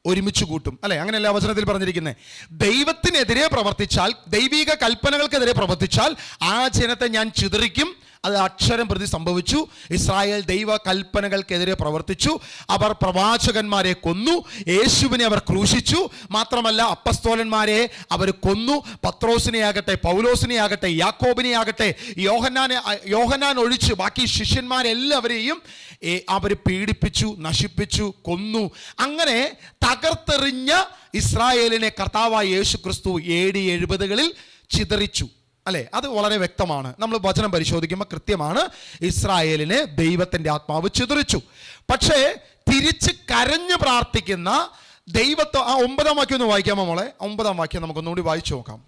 ഒരുമിച്ച് കൂട്ടും. അല്ലെ, അങ്ങനെയല്ല വചനത്തിൽ പറഞ്ഞിരിക്കുന്നത്. ദൈവത്തിനെതിരെ പ്രവർത്തിച്ചാൽ, ദൈവിക കൽപ്പനകൾക്കെതിരെ പ്രവർത്തിച്ചാൽ ആ ജനത്തെ ഞാൻ ചിതറിക്കും. അത് അക്ഷരം പ്രതി സംഭവിച്ചു. ഇസ്രായേൽ ദൈവ കൽപ്പനകൾക്കെതിരെ പ്രവർത്തിച്ചു. അവർ പ്രവാചകന്മാരെ കൊന്നു, യേശുവിനെ അവർ ക്രൂശിച്ചു. മാത്രമല്ല അപ്പസ്തോലന്മാരെ അവർ കൊന്നു. പത്രോസിനെ ആകട്ടെ, പൗലോസിനെ ആകട്ടെ, യാക്കോബിനെ ആകട്ടെ, യോഹന്നാൻ ഒഴിച്ച് ബാക്കി ശിഷ്യന്മാരെല്ലാവരെയും അവർ പീഡിപ്പിച്ചു, നശിപ്പിച്ചു, കൊന്നു. അങ്ങനെ തകർത്തെറിഞ്ഞ ഇസ്രായേലിനെ കർത്താവായ യേശു ക്രിസ്തു AD 70 ചിതറിച്ചു. അല്ലേ, അത് വളരെ വ്യക്തമാണ്. നമ്മൾ വചനം പരിശോധിക്കുമ്പോൾ കൃത്യമാണ്. ഇസ്രായേലിനെ ദൈവത്തിൻ്റെ ആത്മാവ് ചിതറിച്ചു. പക്ഷേ തിരിച്ച് കരഞ്ഞ് പ്രാർത്ഥിക്കുന്ന ദൈവത്തെ, ആ 9-ാം വാക്യം ഒന്ന് വായിക്കാമോ മോളെ? 9-ാം വാക്യം നമുക്കൊന്നുകൂടി വായിച്ചു നോക്കാം.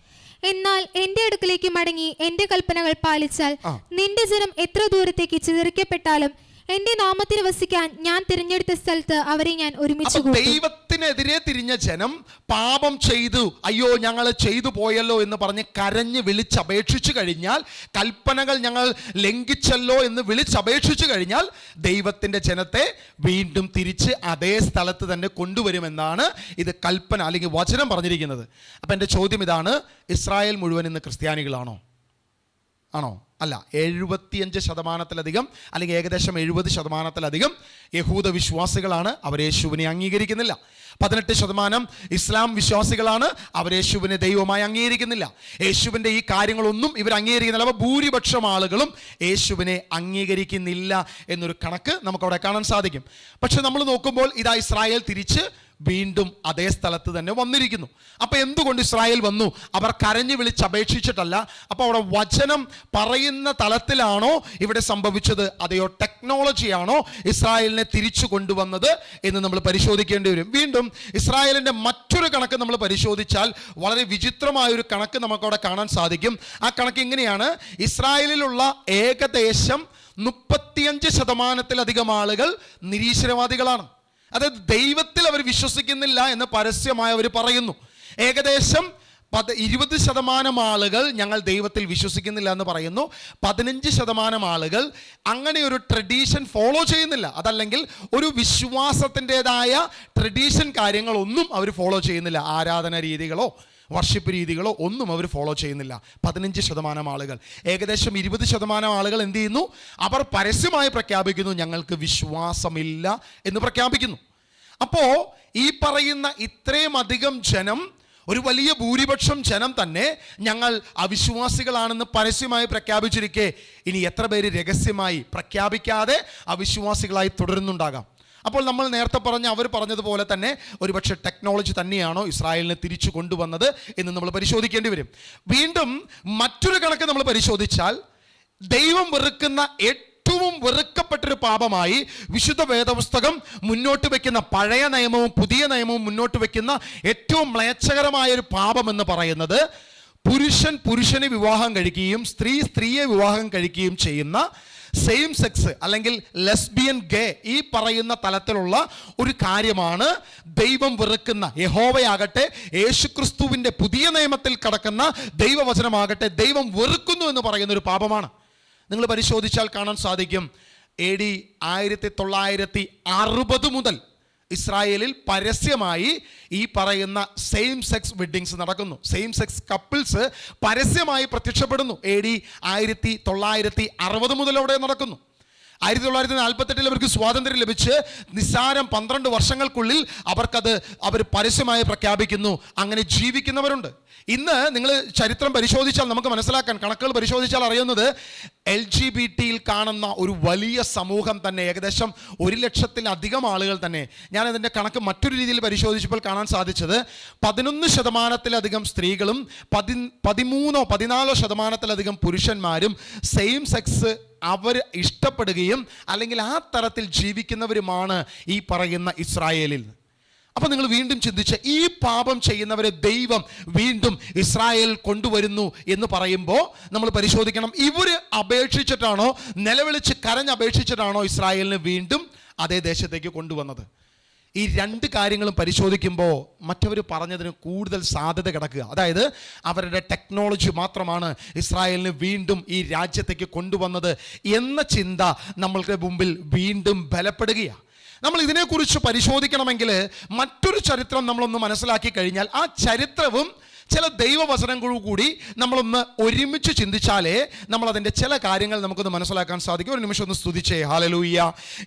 എന്നാൽ എൻ്റെ അടുക്കലേക്ക് മടങ്ങി എൻ്റെ കൽപ്പനകൾ പാലിച്ചാൽ നിന്റെ ജനം എത്ര ദൂരത്തേക്ക് ചിതറിക്കപ്പെട്ടാലും എൻ്റെ നാമത്തിന് വസിക്കാൻ ഞാൻ തിരഞ്ഞെടുത്ത സ്ഥലത്ത് അവരെ ഞാൻ ഒരുമിച്ച് കൂട്ടും. ദൈവത്തിനെതിരെ തിരിഞ്ഞ ജനം പാപം ചെയ്തു, അയ്യോ ഞങ്ങൾ ചെയ്തു പോയല്ലോ എന്ന് പറഞ്ഞ് കരഞ്ഞ് വിളിച്ചപേക്ഷിച്ചു കഴിഞ്ഞാൽ, കൽപ്പനകൾ ഞങ്ങൾ ലംഘിച്ചല്ലോ എന്ന് വിളിച്ചപേക്ഷിച്ചു കഴിഞ്ഞാൽ ദൈവത്തിൻ്റെ ജനത്തെ വീണ്ടും തിരിച്ച് അതേ സ്ഥലത്ത് തന്നെ കൊണ്ടുവരുമെന്നാണ് ഇത് കൽപ്പന അല്ലെങ്കിൽ വചനം പറഞ്ഞിരിക്കുന്നത്. അപ്പം എൻ്റെ ചോദ്യം ഇതാണ്, ഇസ്രായേൽ മുഴുവൻ ഇന്ന് ക്രിസ്ത്യാനികളാണോ? ആണോ? അല്ല. 75% അല്ലെങ്കിൽ ഏകദേശം 70% യഹൂദ വിശ്വാസികളാണ്. അവർ യേശുവിനെ അംഗീകരിക്കുന്നില്ല. 18% ഇസ്ലാം വിശ്വാസികളാണ്. അവർ യേശുവിനെ ദൈവമായി അംഗീകരിക്കുന്നില്ല. യേശുവിൻ്റെ ഈ കാര്യങ്ങളൊന്നും ഇവർ അംഗീകരിക്കുന്നില്ല. അപ്പോൾ ഭൂരിപക്ഷം ആളുകളും യേശുവിനെ അംഗീകരിക്കുന്നില്ല എന്നൊരു കണക്ക് നമുക്കവിടെ കാണാൻ സാധിക്കും. പക്ഷെ നമ്മൾ നോക്കുമ്പോൾ ഇതാ ഇസ്രായേൽ തിരിച്ച് വീണ്ടും അതേ സ്ഥലത്ത് തന്നെ വന്നിരിക്കുന്നു. അപ്പോൾ എന്തുകൊണ്ട് ഇസ്രായേൽ വന്നു? അവർ കരഞ്ഞു വിളിച്ചപേക്ഷിച്ചിട്ടല്ല. അപ്പോൾ അവിടെ വചനം പറയുന്ന തലത്തിലാണോ ഇവിടെ സംഭവിച്ചത്, അതെയോ ടെക്നോളജിയാണോ ഇസ്രായേലിനെ തിരിച്ചു കൊണ്ടുവന്നത് എന്ന് നമ്മൾ പരിശോധിക്കേണ്ടി വരും. വീണ്ടും ഇസ്രായേലിൻ്റെ മറ്റൊരു കണക്ക് നമ്മൾ പരിശോധിച്ചാൽ വളരെ വിചിത്രമായൊരു കണക്ക് നമുക്കവിടെ കാണാൻ സാധിക്കും. ആ കണക്ക് ഇങ്ങനെയാണ്: ഇസ്രായേലിലുള്ള ഏകദേശം 35% ആളുകൾ നിരീശ്വരവാദികളാണ്. അതായത് ദൈവത്തിൽ അവർ വിശ്വസിക്കുന്നില്ല എന്ന് പരസ്യമായി അവർ പറയുന്നു. ഏകദേശം 20% ആളുകൾ ഞങ്ങൾ ദൈവത്തിൽ വിശ്വസിക്കുന്നില്ല എന്ന് പറയുന്നു. 15% ആളുകൾ അങ്ങനെ ഒരു ട്രഡീഷൻ ഫോളോ ചെയ്യുന്നില്ല. അതല്ലെങ്കിൽ ഒരു വിശ്വാസത്തിൻ്റെതായ ട്രഡീഷൻ കാര്യങ്ങളൊന്നും അവർ ഫോളോ ചെയ്യുന്നില്ല. ആരാധന രീതികളോ വർഷിപ്പ് രീതികളോ ഒന്നും അവർ ഫോളോ ചെയ്യുന്നില്ല. 15% ആളുകൾ. ഏകദേശം 20% ആളുകൾ എന്ത് ചെയ്യുന്നു? അവർ പരസ്യമായി പ്രഖ്യാപിക്കുന്നു ഞങ്ങൾക്ക് വിശ്വാസമില്ല എന്ന് പ്രഖ്യാപിക്കുന്നു. അപ്പോൾ ഈ പറയുന്ന ഇത്രയും അധികം ജനം, ഒരു വലിയ ഭൂരിപക്ഷം ജനം തന്നെ ഞങ്ങൾ അവിശ്വാസികളാണെന്ന് പരസ്യമായി പ്രഖ്യാപിച്ചിരിക്കെ ഇനി എത്ര പേര് രഹസ്യമായി പ്രഖ്യാപിക്കാതെ അവിശ്വാസികളായി തുടരുന്നുണ്ടാകാം? അപ്പോൾ നമ്മൾ നേരത്തെ അവർ പറഞ്ഞതുപോലെ തന്നെ ഒരുപക്ഷെ ടെക്നോളജി തന്നെയാണോ ഇസ്രായേലിനെ തിരിച്ചു കൊണ്ടുവന്നത് എന്ന് നമ്മൾ പരിശോധിക്കേണ്ടി വരും. വീണ്ടും മറ്റൊരു കണക്ക് നമ്മൾ പരിശോധിച്ചാൽ ദൈവം വെറുക്കുന്ന ഏറ്റവും വെറുക്കപ്പെട്ടൊരു പാപമായി വിശുദ്ധ വേദപുസ്തകം മുന്നോട്ട് വെക്കുന്ന, പഴയ നിയമവും പുതിയ നിയമവും മുന്നോട്ട് വെക്കുന്ന ഏറ്റവും മ്ലേച്ഛകരമായ ഒരു പാപം എന്ന് പറയുന്നത് പുരുഷൻ പുരുഷനെ വിവാഹം കഴിക്കുകയും സ്ത്രീ സ്ത്രീയെ വിവാഹം കഴിക്കുകയും ചെയ്യുന്ന സെയിം സെക്സ് അല്ലെങ്കിൽ ലെസ്ബിയൻ, ഗേ, ഈ പറയുന്ന തലത്തിലുള്ള ഒരു കാര്യമാണ് ദൈവം വെറുക്കുന്ന. യഹോവയാകട്ടെ, യേശുക്രിസ്തുവിൻ്റെ പുതിയ നിയമത്തിൽ കിടക്കുന്ന ദൈവവചനമാകട്ടെ ദൈവം വെറുക്കുന്നു എന്ന് പറയുന്ന ഒരു പാപമാണ്. നിങ്ങൾ പരിശോധിച്ചാൽ കാണാൻ സാധിക്കും AD 1960 മുതൽ ഇസ്രായേലിൽ പരസ്യമായി ഈ പറയുന്ന സെയിം സെക്സ് വെഡ്ഡിങ്സ് നടക്കുന്നു. സെയിം സെക്സ് കപ്പിൾസ് പരസ്യമായി പ്രത്യക്ഷപ്പെടുന്നു. AD 1960 മുതൽ അവിടെ നടക്കുന്നു. 1948 അവർക്ക് സ്വാതന്ത്ര്യം ലഭിച്ച് നിസ്സാരം 12 വർഷങ്ങൾക്കുള്ളിൽ അവർ പരസ്യമായി പ്രഖ്യാപിക്കുന്നു. അങ്ങനെ ജീവിക്കുന്നവരുണ്ട്. ഇന്ന് നിങ്ങൾ ചരിത്രം പരിശോധിച്ചാൽ നമുക്ക് മനസ്സിലാക്കാൻ, കണക്കുകൾ പരിശോധിച്ചാൽ അറിയുന്നത് LGBT-യിൽ കാണുന്ന ഒരു വലിയ സമൂഹം തന്നെ, ഏകദേശം 100,000-ലധികം ആളുകൾ തന്നെ. ഞാൻ അതിൻ്റെ കണക്ക് മറ്റൊരു രീതിയിൽ പരിശോധിച്ചപ്പോൾ കാണാൻ സാധിച്ചത് 11%-ലധികം സ്ത്രീകളും 13-14% പുരുഷന്മാരും സെയിം സെക്സ് അവർ ഇഷ്ടപ്പെടുകയും അല്ലെങ്കിൽ ആ തരത്തിൽ ജീവിക്കുന്നവരുമാണ് ഈ പറയുന്ന ഇസ്രായേലിൽ. അപ്പൊ നിങ്ങൾ വീണ്ടും ചിന്തിച്ച്, ഈ പാപം ചെയ്യുന്നവരെ ദൈവം വീണ്ടും ഇസ്രായേൽ കൊണ്ടുവരുന്നു എന്ന് പറയുമ്പോൾ നമ്മൾ പരിശോധിക്കണം, ഇവര് അപേക്ഷിച്ചിട്ടാണോ, നിലവിളിച്ച് കരഞ്ഞപേക്ഷിച്ചിട്ടാണോ ഇസ്രായേലിനെ വീണ്ടും അതേ ദേശത്തേക്ക് കൊണ്ടുവന്നത്? ഈ രണ്ട് കാര്യങ്ങളും പരിശോധിക്കുമ്പോൾ മറ്റവർ പറഞ്ഞതിന് കൂടുതൽ സാധ്യത കിടക്കുക. അതായത് അവരുടെ ടെക്നോളജി മാത്രമാണ് ഇസ്രായേലിന് വീണ്ടും ഈ രാജ്യത്തേക്ക് കൊണ്ടുവന്നത് എന്ന ചിന്ത നമ്മൾക്ക് മുമ്പിൽ വീണ്ടും ബലപ്പെടുകയാണ്. നമ്മൾ ഇതിനെക്കുറിച്ച് പരിശോധിക്കണമെങ്കിൽ മറ്റൊരു ചരിത്രം നമ്മളൊന്ന് മനസ്സിലാക്കി കഴിഞ്ഞാൽ ആ ചരിത്രവും ചില ദൈവവചനങ്ങളും കൂടി നമ്മളൊന്ന് ഒരുമിച്ച് ചിന്തിച്ചാലേ നമ്മളതിൻ്റെ ചില കാര്യങ്ങൾ നമുക്കൊന്ന് മനസ്സിലാക്കാൻ സാധിക്കും. ഒരു നിമിഷം ഒന്ന് സ്തുതിച്ചേ. ഹല്ലേലൂയ,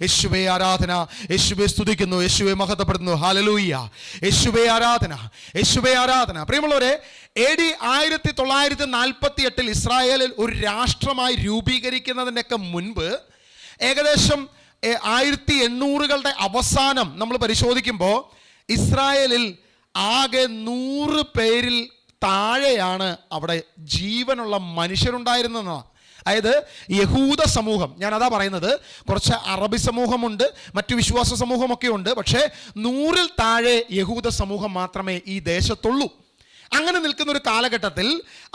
യേശുവേ ആരാധന, യേശുവേ സ്തുതിക്കുന്നു, യേശുവേ മഹത്വപ്പെടുന്നു. ഹല്ലേലൂയ, യേശുവേ ആരാധന, യേശുവേ ആരാധന. പ്രിയമുള്ളവരെ, AD 1948 ഇസ്രായേലിൽ ഒരു രാഷ്ട്രമായി രൂപീകരിക്കുന്നതിനൊക്കെ മുൻപ് ഏകദേശം 1800കളുടെ അവസാനം നമ്മൾ പരിശോധിക്കുമ്പോൾ ഇസ്രായേലിൽ ആകെ 100 പേരിൽ താഴെയാണ് അവിടെ ജീവനുള്ള മനുഷ്യരുണ്ടായിരുന്നതെന്നാണ്. അതായത് യഹൂദ സമൂഹം, ഞാൻ അതാ പറയുന്നത്, കുറച്ച് അറബി സമൂഹമുണ്ട്, മറ്റു വിശ്വാസ സമൂഹമൊക്കെ ഉണ്ട്, പക്ഷേ 100ൽ താഴെ യഹൂദ സമൂഹം മാത്രമേ ഈ ദേശത്തുള്ളൂ. അങ്ങനെ നിൽക്കുന്ന ഒരു കാലഘട്ടത്തിൽ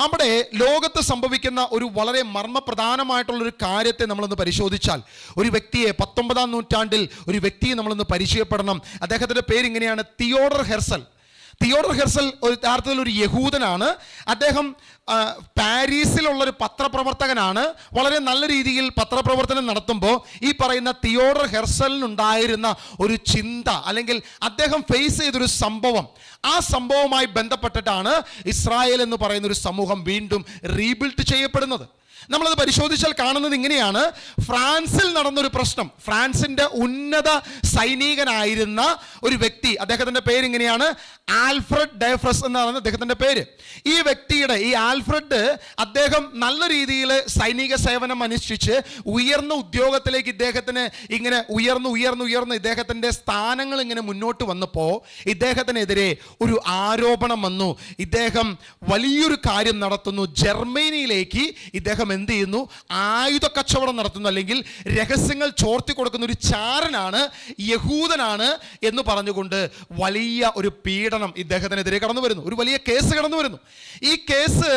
അവിടെ ലോകത്ത് സംഭവിക്കുന്ന ഒരു വളരെ മർമ്മപ്രധാനമായിട്ടുള്ളൊരു കാര്യത്തെ നമ്മളൊന്ന് പരിശോധിച്ചാൽ, ഒരു വ്യക്തിയെ 19-ാം നൂറ്റാണ്ടിൽ ഒരു വ്യക്തിയെ നമ്മളൊന്ന് പരിചയപ്പെടണം. അദ്ദേഹത്തിൻ്റെ പേര് ഇങ്ങനെയാണ്, തിയോഡർ ഹെർസൽ. തിയോഡർ ഹെർസൽ ഒരു യഥാർത്ഥത്തിൽ ഒരു യഹൂദനാണ്. അദ്ദേഹം പാരീസിലുള്ളൊരു പത്രപ്രവർത്തകനാണ്. വളരെ നല്ല രീതിയിൽ പത്രപ്രവർത്തനം നടത്തുമ്പോൾ ഈ പറയുന്ന തിയോഡർ ഹെർസലിനുണ്ടായിരുന്ന ഒരു ചിന്ത, അല്ലെങ്കിൽ അദ്ദേഹം ഫേസ് ചെയ്തൊരു സംഭവം, ആ സംഭവവുമായി ബന്ധപ്പെട്ടിട്ടാണ് ഇസ്രായേൽ എന്ന് പറയുന്ന ഒരു സമൂഹം വീണ്ടും റീബിൽഡ് ചെയ്യപ്പെടുന്നത്. നമ്മളത് പരിശോധിച്ചാൽ കാണുന്നത് ഇങ്ങനെയാണ്. ഫ്രാൻസിൽ നടന്നൊരു പ്രശ്നം, ഫ്രാൻസിന്റെ ഉന്നത സൈനികനായിരുന്ന ഒരു വ്യക്തി, അദ്ദേഹത്തിന്റെ പേര് ഇങ്ങനെയാണ്, ആൽഫ്രഡ് ഡെഫ്രസ് എന്നാണ് അദ്ദേഹത്തിന്റെ പേര്. ഈ വ്യക്തിയുടെ, ഈ ആൽഫ്രഡ്, അദ്ദേഹം നല്ല രീതിയിൽ സൈനിക സേവനം അനുഷ്ഠിച്ച് ഉയർന്ന ഉദ്യോഗത്തിലേക്ക് ഇദ്ദേഹത്തിന് ഇങ്ങനെ ഉയർന്ന് ഇദ്ദേഹത്തിന്റെ സ്ഥാനങ്ങൾ ഇങ്ങനെ മുന്നോട്ട് വന്നപ്പോൾ ഇദ്ദേഹത്തിനെതിരെ ഒരു ആരോപണം വന്നു. ഇദ്ദേഹം വലിയൊരു കാര്യം നടത്തുന്നു. ജർമ്മനിയിലേക്ക് ഇദ്ദേഹം എന്ത് ചെയ്യുന്നു? ആയുധ കച്ചവടം നടത്തുന്നു, അല്ലെങ്കിൽ രഹസ്യങ്ങൾ ചോർത്തി കൊടുക്കുന്ന ഒരു ചാരനാണ്, യഹൂദനാണ് എന്ന് പറഞ്ഞുകൊണ്ട് വലിയ ഒരു പീഡനം ഇദ്ദേഹത്തിനെതിരെ കടന്നു വരുന്നു. ഒരു വലിയ കേസ് കടന്നു വരുന്നു. ഈ കേസ്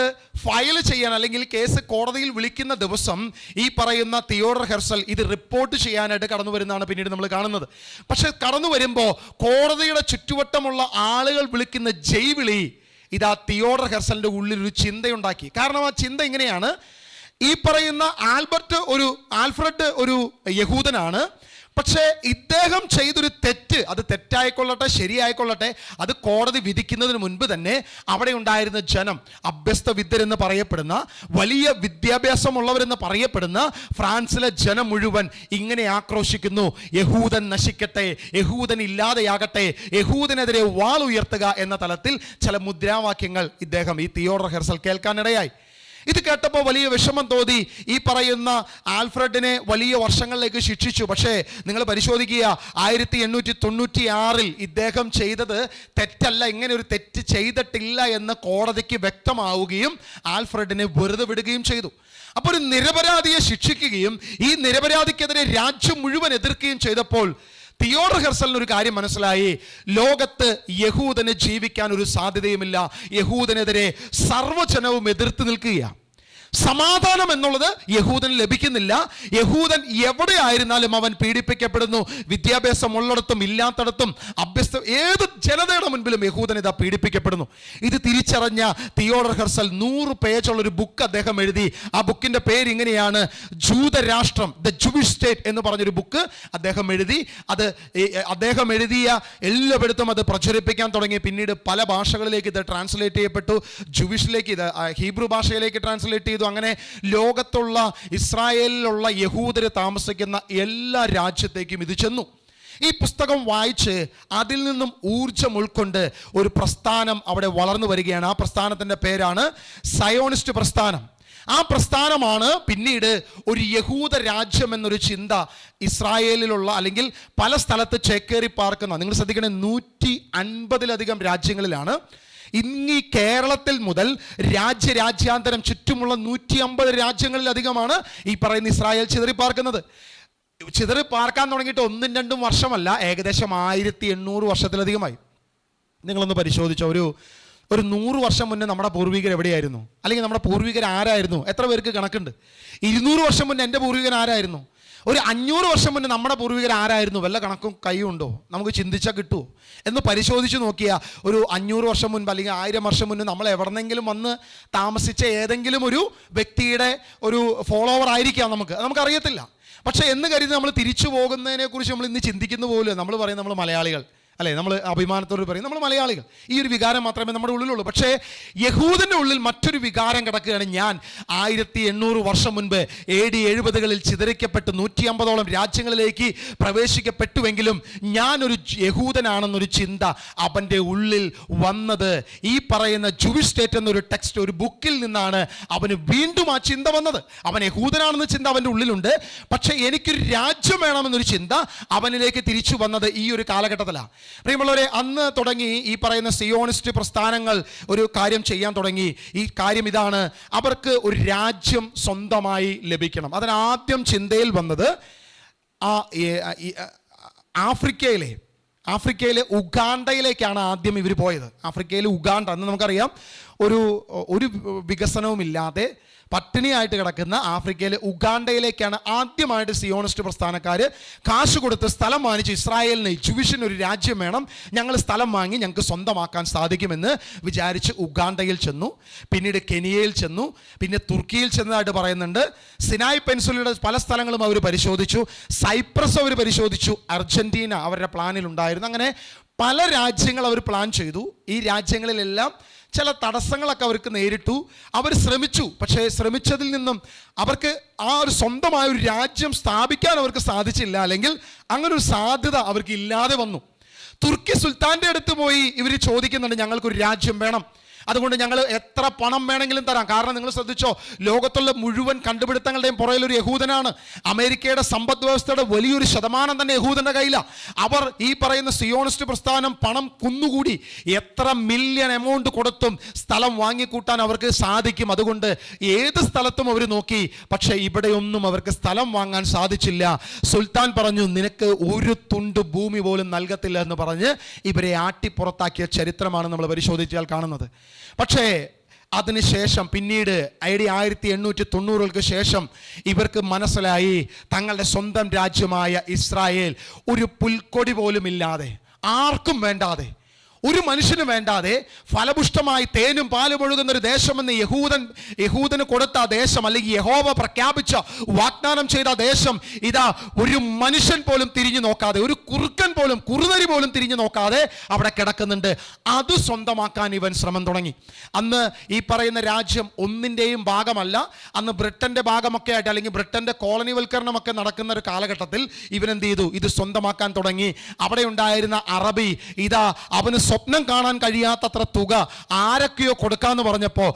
ഫയൽ ചെയ്യാൻ, അല്ലെങ്കിൽ കേസ് കോടതിയിൽ വിളിക്കുന്ന ദിവസം ഈ പറയുന്ന തിയോഡർ ഹെർസൽ ഇത് റിപ്പോർട്ട് ചെയ്യാനായിട്ട് കടന്നു വരുന്നതാണ് പിന്നീട് നമ്മൾ കാണുന്നത്. പക്ഷെ കടന്നു വരുമ്പോൾ കോടതിയുടെ ചുറ്റുവട്ടമുള്ള ആളുകൾ വിളിക്കുന്ന ജയ്വിളി ഇതാ തിയോഡർ ഹെർസലിന്റെ ഉള്ളിൽ ഒരു ചിന്തയുണ്ടാക്കി. കാരണം ആ ചിന്ത ഇങ്ങനെയാണ്, ഈ പറയുന്ന ആൽഫ്രഡ് ഒരു യഹൂദനാണ്, പക്ഷേ ഇദ്ദേഹം ചെയ്തൊരു തെറ്റ്, അത് തെറ്റായിക്കൊള്ളട്ടെ ശരിയായിക്കൊള്ളട്ടെ, അത് കോടതി വിധിക്കുന്നതിന് മുൻപ് തന്നെ അവിടെ ഉണ്ടായിരുന്ന ജനം, അഭ്യസ്തവിദ്യരെന്ന് പറയപ്പെടുന്ന, വലിയ വിദ്യാഭ്യാസമുള്ളവരെന്ന് പറയപ്പെടുന്ന ഫ്രാൻസിലെ ജനം മുഴുവൻ ഇങ്ങനെ ആക്രോശിക്കുന്നു: യഹൂദൻ നശിക്കട്ടെ, യഹൂദൻ ഇല്ലാതെയാകട്ടെ, യഹൂദനെതിരെ വാൾ ഉയർത്തുക എന്ന തലത്തിൽ ചില മുദ്രാവാക്യങ്ങൾ ഇദ്ദേഹം, ഈ തിയോഡർ ഹെർസൽ, കേൾക്കാനിടയായി. ഇത് കേട്ടപ്പോൾ വലിയ വിഷമം തോന്നി. ഈ പറയുന്ന ആൽഫ്രഡിനെ വലിയ വർഷങ്ങളിലേക്ക് ശിക്ഷിച്ചു. പക്ഷേ നിങ്ങൾ പരിശോധിക്കുക, 1896 ഇദ്ദേഹം ചെയ്തത് തെറ്റല്ല, ഇങ്ങനെ ഒരു തെറ്റ് ചെയ്തിട്ടില്ല എന്ന് കോടതിക്ക് വ്യക്തമാവുകയും ആൽഫ്രഡിനെ വെറുതെ വിടുകയും ചെയ്തു. അപ്പോൾ ഒരു നിരപരാധിയെ ശിക്ഷിക്കുകയും ഈ നിരപരാധിക്കെതിരെ രാജ്യം മുഴുവൻ എതിർക്കുകയും ചെയ്തപ്പോൾ തിയോഡർ ഹെർസലിന് ഒരു കാര്യം മനസ്സിലായി: ലോകത്ത് യഹൂദന് ജീവിക്കാൻ ഒരു സാധ്യതയുമില്ല. യഹൂദനെതിരെ സർവ്വജനവും എതിർത്ത് നിൽക്കുകയാണ്. സമാധാനം എന്നുള്ളത് യഹൂദന് ലഭിക്കുന്നില്ല. യഹൂദൻ എവിടെ ആയിരുന്നാലും അവൻ പീഡിപ്പിക്കപ്പെടുന്നു. വിദ്യാഭ്യാസം ഉള്ളിടത്തും ഇല്ലാത്തടത്തും ഏത് ജനതയുടെ മുൻപിലും യഹൂദൻ ഇതാ പീഡിപ്പിക്കപ്പെടുന്നു. ഇത് തിരിച്ചറിഞ്ഞ തിയോഡർ ഹെർസൽ 100 പേജുള്ളൊരു ബുക്ക് അദ്ദേഹം എഴുതി. ആ ബുക്കിന്റെ പേര് ഇങ്ങനെയാണ്, ജൂതരാഷ്ട്രം, ദ ജൂയിഷ് സ്റ്റേറ്റ് എന്ന് പറഞ്ഞൊരു ബുക്ക് അദ്ദേഹം എഴുതി. അത് അദ്ദേഹം എഴുതിയ എല്ലായിടത്തും അത് പ്രചരിപ്പിക്കാൻ തുടങ്ങി. പിന്നീട് പല ഭാഷകളിലേക്ക് ഇത് ട്രാൻസ്ലേറ്റ് ചെയ്യപ്പെട്ടു. ജൂയിഷിലേക്ക്, ഇത് ഹീബ്രു ഭാഷയിലേക്ക് ട്രാൻസ്ലേറ്റ് ചെയ്തു. അങ്ങനെ ലോകത്തുള്ള, ഇസ്രായേലിലുള്ള യഹൂദര് താമസിക്കുന്ന എല്ലാ രാജ്യത്തേക്കും ഇത് ചെന്നു. ഈ പുസ്തകം വായിച്ച് അതിൽ നിന്നും ഊർജം ഉൾക്കൊണ്ട് ഒരു പ്രസ്ഥാനം അവിടെ വളർന്നു വരികയാണ്. ആ പ്രസ്ഥാനത്തിൻ്റെ പേരാണ് സയോണിസ്റ്റ് പ്രസ്ഥാനം. ആ പ്രസ്ഥാനമാണ് പിന്നീട് ഒരു യഹൂദ രാജ്യം എന്നൊരു ചിന്ത ഇസ്രായേലിലുള്ള, അല്ലെങ്കിൽ പല സ്ഥലത്ത് ചേക്കേറി പാർക്കുന്ന, നിങ്ങൾ ശ്രദ്ധിക്കണേ, 150-ലധികം രാജ്യങ്ങളിലാണ്. ഇന്ന് ഈ കേരളത്തിൽ മുതൽ രാജ്യാന്തരം ചുറ്റുമുള്ള 150 രാജ്യങ്ങളിലധികമാണ് ഈ പറയുന്ന ഇസ്രായേൽ ചിതറിപ്പാർക്കുന്നത്. ചിതറി പാർക്കാൻ തുടങ്ങിയിട്ട് 1-2 വർഷമല്ല, ഏകദേശം 1800 വർഷത്തിലധികമായി. നിങ്ങളൊന്ന് പരിശോധിച്ചോ, ഒരു 100 വർഷം മുന്നേ നമ്മുടെ പൂർവികർ എവിടെയായിരുന്നു? അല്ലെങ്കിൽ നമ്മുടെ പൂർവികർ ആരായിരുന്നു? എത്ര പേർക്ക് കണക്കുണ്ട്? 200 വർഷം മുന്നേ എൻ്റെ പൂർവികൻ ആരായിരുന്നു? ഒരു 500 വർഷം മുന്നേ നമ്മുടെ പൂർവികർ ആരായിരുന്നു? വല്ല കണക്കും കൈയുണ്ടോ? നമുക്ക് ചിന്തിച്ചാൽ കിട്ടുമോ എന്ന് പരിശോധിച്ച് നോക്കിയാൽ ഒരു 500 വർഷം മുൻപ് അല്ലെങ്കിൽ 1000 വർഷം മുന്നേ നമ്മൾ എവിടെന്നെങ്കിലും വന്ന് താമസിച്ച ഏതെങ്കിലും ഒരു വ്യക്തിയുടെ ഒരു ഫോളോവർ ആയിരിക്കാം. നമുക്കറിയത്തില്ല. പക്ഷേ എന്ന് കരുതി നമ്മൾ തിരിച്ചു പോകുന്നതിനെക്കുറിച്ച് നമ്മൾ ഇന്ന് ചിന്തിക്കുന്ന പോലും. നമ്മൾ പറയും നമ്മൾ മലയാളികൾ അല്ലേ, നമ്മൾ അഭിമാനത്തോട് പറയും നമ്മൾ മലയാളികൾ. ഈ ഒരു വികാരം മാത്രമേ നമ്മുടെ ഉള്ളിലുള്ളൂ. പക്ഷേ യഹൂദൻ്റെ ഉള്ളിൽ മറ്റൊരു വികാരം കിടക്കുകയാണ്. ഞാൻ 1800 വർഷം മുൻപ് AD 70കളിൽ ചിതറിക്കപ്പെട്ട് 150ഓളം രാജ്യങ്ങളിലേക്ക് പ്രവേശിക്കപ്പെട്ടുവെങ്കിലും ഞാനൊരു യഹൂദനാണെന്നൊരു ചിന്ത അവൻ്റെ ഉള്ളിൽ വന്നത് ഈ പറയുന്ന ജൂയിഷ് സ്റ്റേറ്റ് എന്നൊരു ടെക്സ്റ്റ്, ഒരു ബുക്കിൽ നിന്നാണ് അവന് വീണ്ടും ആ ചിന്ത വന്നത്. അവൻ യഹൂദനാണെന്ന ചിന്ത അവൻ്റെ ഉള്ളിലുണ്ട്. പക്ഷേ എനിക്കൊരു രാജ്യം വേണമെന്നൊരു ചിന്ത അവനിലേക്ക് തിരിച്ചു വന്നത് ഈ ഒരു കാലഘട്ടത്തിലാണ്. പ്രിയമുള്ളവരെ, അന്ന് തുടങ്ങി ഈ പറയുന്ന സിയോണിസ്റ്റ് പ്രസ്ഥാനങ്ങൾ ഒരു കാര്യം ചെയ്യാൻ തുടങ്ങി. ഈ കാര്യം ഇതാണ്: അവർക്ക് ഒരു രാജ്യം സ്വന്തമായി ലഭിക്കണം. അതിനാദ്യം ചിന്തയിൽ വന്നത് ആഫ്രിക്കയിലെ ഉഗാണ്ടയിലേക്കാണ് ആദ്യം ഇവർ പോയത്. ആഫ്രിക്കയിലെ ഉഗാണ്ട എന്ന് നമുക്കറിയാം, ഒരു വികസനവുമില്ലാതെ പട്ടിണിയായിട്ട് കിടക്കുന്ന ആഫ്രിക്കയിലെ ഉഗാണ്ടയിലേക്കാണ് ആദ്യമായിട്ട് സിയോണിസ്റ്റ് പ്രസ്ഥാനക്കാർ കാശ് കൊടുത്ത് സ്ഥലം വാങ്ങിച്ച് ഇസ്രായേലിന്, ജൂയിഷിന് ഒരു രാജ്യം വേണം, ഞങ്ങൾ സ്ഥലം വാങ്ങി ഞങ്ങൾക്ക് സ്വന്തമാക്കാൻ സാധിക്കുമെന്ന് വിചാരിച്ച് ഉഗാണ്ടയിൽ ചെന്നു. പിന്നീട് കെനിയയിൽ ചെന്നു. പിന്നെ തുർക്കിയിൽ ചെന്നതായിട്ട് പറയുന്നുണ്ട്. സിനായ് പെൻസുലയുടെ പല സ്ഥലങ്ങളും അവർ പരിശോധിച്ചു. സൈപ്രസ് അവർ പരിശോധിച്ചു. അർജന്റീന അവരുടെ പ്ലാനിലുണ്ടായിരുന്നു. അങ്ങനെ പല രാജ്യങ്ങൾ അവർ പ്ലാൻ ചെയ്തു. ഈ രാജ്യങ്ങളിലെല്ലാം ചില തടസ്സങ്ങളൊക്കെ അവർക്ക് നേരിട്ടു. അവർ ശ്രമിച്ചു. പക്ഷേ ശ്രമിച്ചതിൽ നിന്നും അവർക്ക് ആ ഒരു സ്വന്തമായ ഒരു രാജ്യം സ്ഥാപിക്കാൻ അവർക്ക് സാധിച്ചില്ല. അല്ലെങ്കിൽ അങ്ങനെ ഒരു സാധ്യത അവർക്ക് ഇല്ലാതെ വന്നു. തുർക്കി സുൽത്താൻ്റെ അടുത്ത് പോയി ഇവർ ചോദിക്കുന്നുണ്ട്, ഞങ്ങൾക്കൊരു രാജ്യം വേണം, അതുകൊണ്ട് ഞങ്ങൾ എത്ര പണം വേണമെങ്കിലും തരാം. കാരണം നിങ്ങൾ ശ്രദ്ധിച്ചോ, ലോകത്തുള്ള മുഴുവൻ കണ്ടുപിടുത്തങ്ങളുടെയും പുറകിലൊരു യഹൂദനാണ്. അമേരിക്കയുടെ സമ്പദ് വ്യവസ്ഥയുടെ വലിയൊരു ശതമാനം തന്നെ യഹൂദൻ്റെ കയ്യിലാണ്. അവർ ഈ പറയുന്ന സിയോണിസ്റ്റ് പ്രസ്ഥാനം പണം കുന്നുകൂടി എത്ര മില്യൺ എമൗണ്ട് കൊടുത്തും സ്ഥലം വാങ്ങിക്കൂട്ടാൻ അവർക്ക് സാധിക്കും. അതുകൊണ്ട് ഏത് സ്ഥലത്തും അവർ നോക്കി. പക്ഷേ ഇവിടെയൊന്നും അവർക്ക് സ്ഥലം വാങ്ങാൻ സാധിച്ചില്ല. സുൽത്താൻ പറഞ്ഞു, നിനക്ക് ഒരു തുണ്ട് ഭൂമി പോലും നൽകത്തില്ല എന്ന് പറഞ്ഞ് ഇവരെ ആട്ടിപ്പുറത്താക്കിയ ചരിത്രമാണ് നമ്മൾ പരിശോധിച്ചാൽ കാണുന്നത്. പക്ഷേ അതിനുശേഷം പിന്നീട് AD 1890-കൾക്ക് ശേഷം ഇവർക്ക് മനസ്സിലായി, തങ്ങളുടെ സ്വന്തം രാജ്യമായ ഇസ്രായേൽ ഒരു പുൽക്കൊടി പോലും ഇല്ലാതെ, ആർക്കും വേണ്ടാതെ, ഒരു മനുഷ്യനും വേണ്ടാതെ ഫലപുഷ്ടമായി തേനും പാലും ഒഴുകുന്ന ഒരു ദേശമെന്ന് യഹൂദന് കൊടുത്ത ആ ദേശം, അല്ലെങ്കിൽ യഹോവ പ്രഖ്യാപിച്ച വാഗ്ദാനം ചെയ്ത ദേശം, ഇതാ ഒരു മനുഷ്യൻ പോലും തിരിഞ്ഞു നോക്കാതെ, ഒരു കുറുക്കൻ പോലും, കുറുനരി പോലും തിരിഞ്ഞു നോക്കാതെ അവിടെ കിടക്കുന്നുണ്ട്. അത് സ്വന്തമാക്കാൻ ഇവൻ ശ്രമം തുടങ്ങി. അന്ന് ഈ പറയുന്ന രാജ്യം ഒന്നിൻ്റെയും ഭാഗമല്ല. അന്ന് ബ്രിട്ടൻ്റെ ഭാഗമൊക്കെ ആയിട്ട്, അല്ലെങ്കിൽ ബ്രിട്ടൻ്റെ കോളനിവൽക്കരണമൊക്കെ നടക്കുന്ന ഒരു കാലഘട്ടത്തിൽ ഇവനെന്ത് ചെയ്തു? ഇത് സ്വന്തമാക്കാൻ തുടങ്ങി. അവിടെ ഉണ്ടായിരുന്ന അറബി ഇതാ അവന് സ്വപ്നം കാണാൻ കഴിയാത്തത്ര തുക ആരൊക്കെയോ കൊടുക്കാന്ന് പറഞ്ഞപ്പോൾ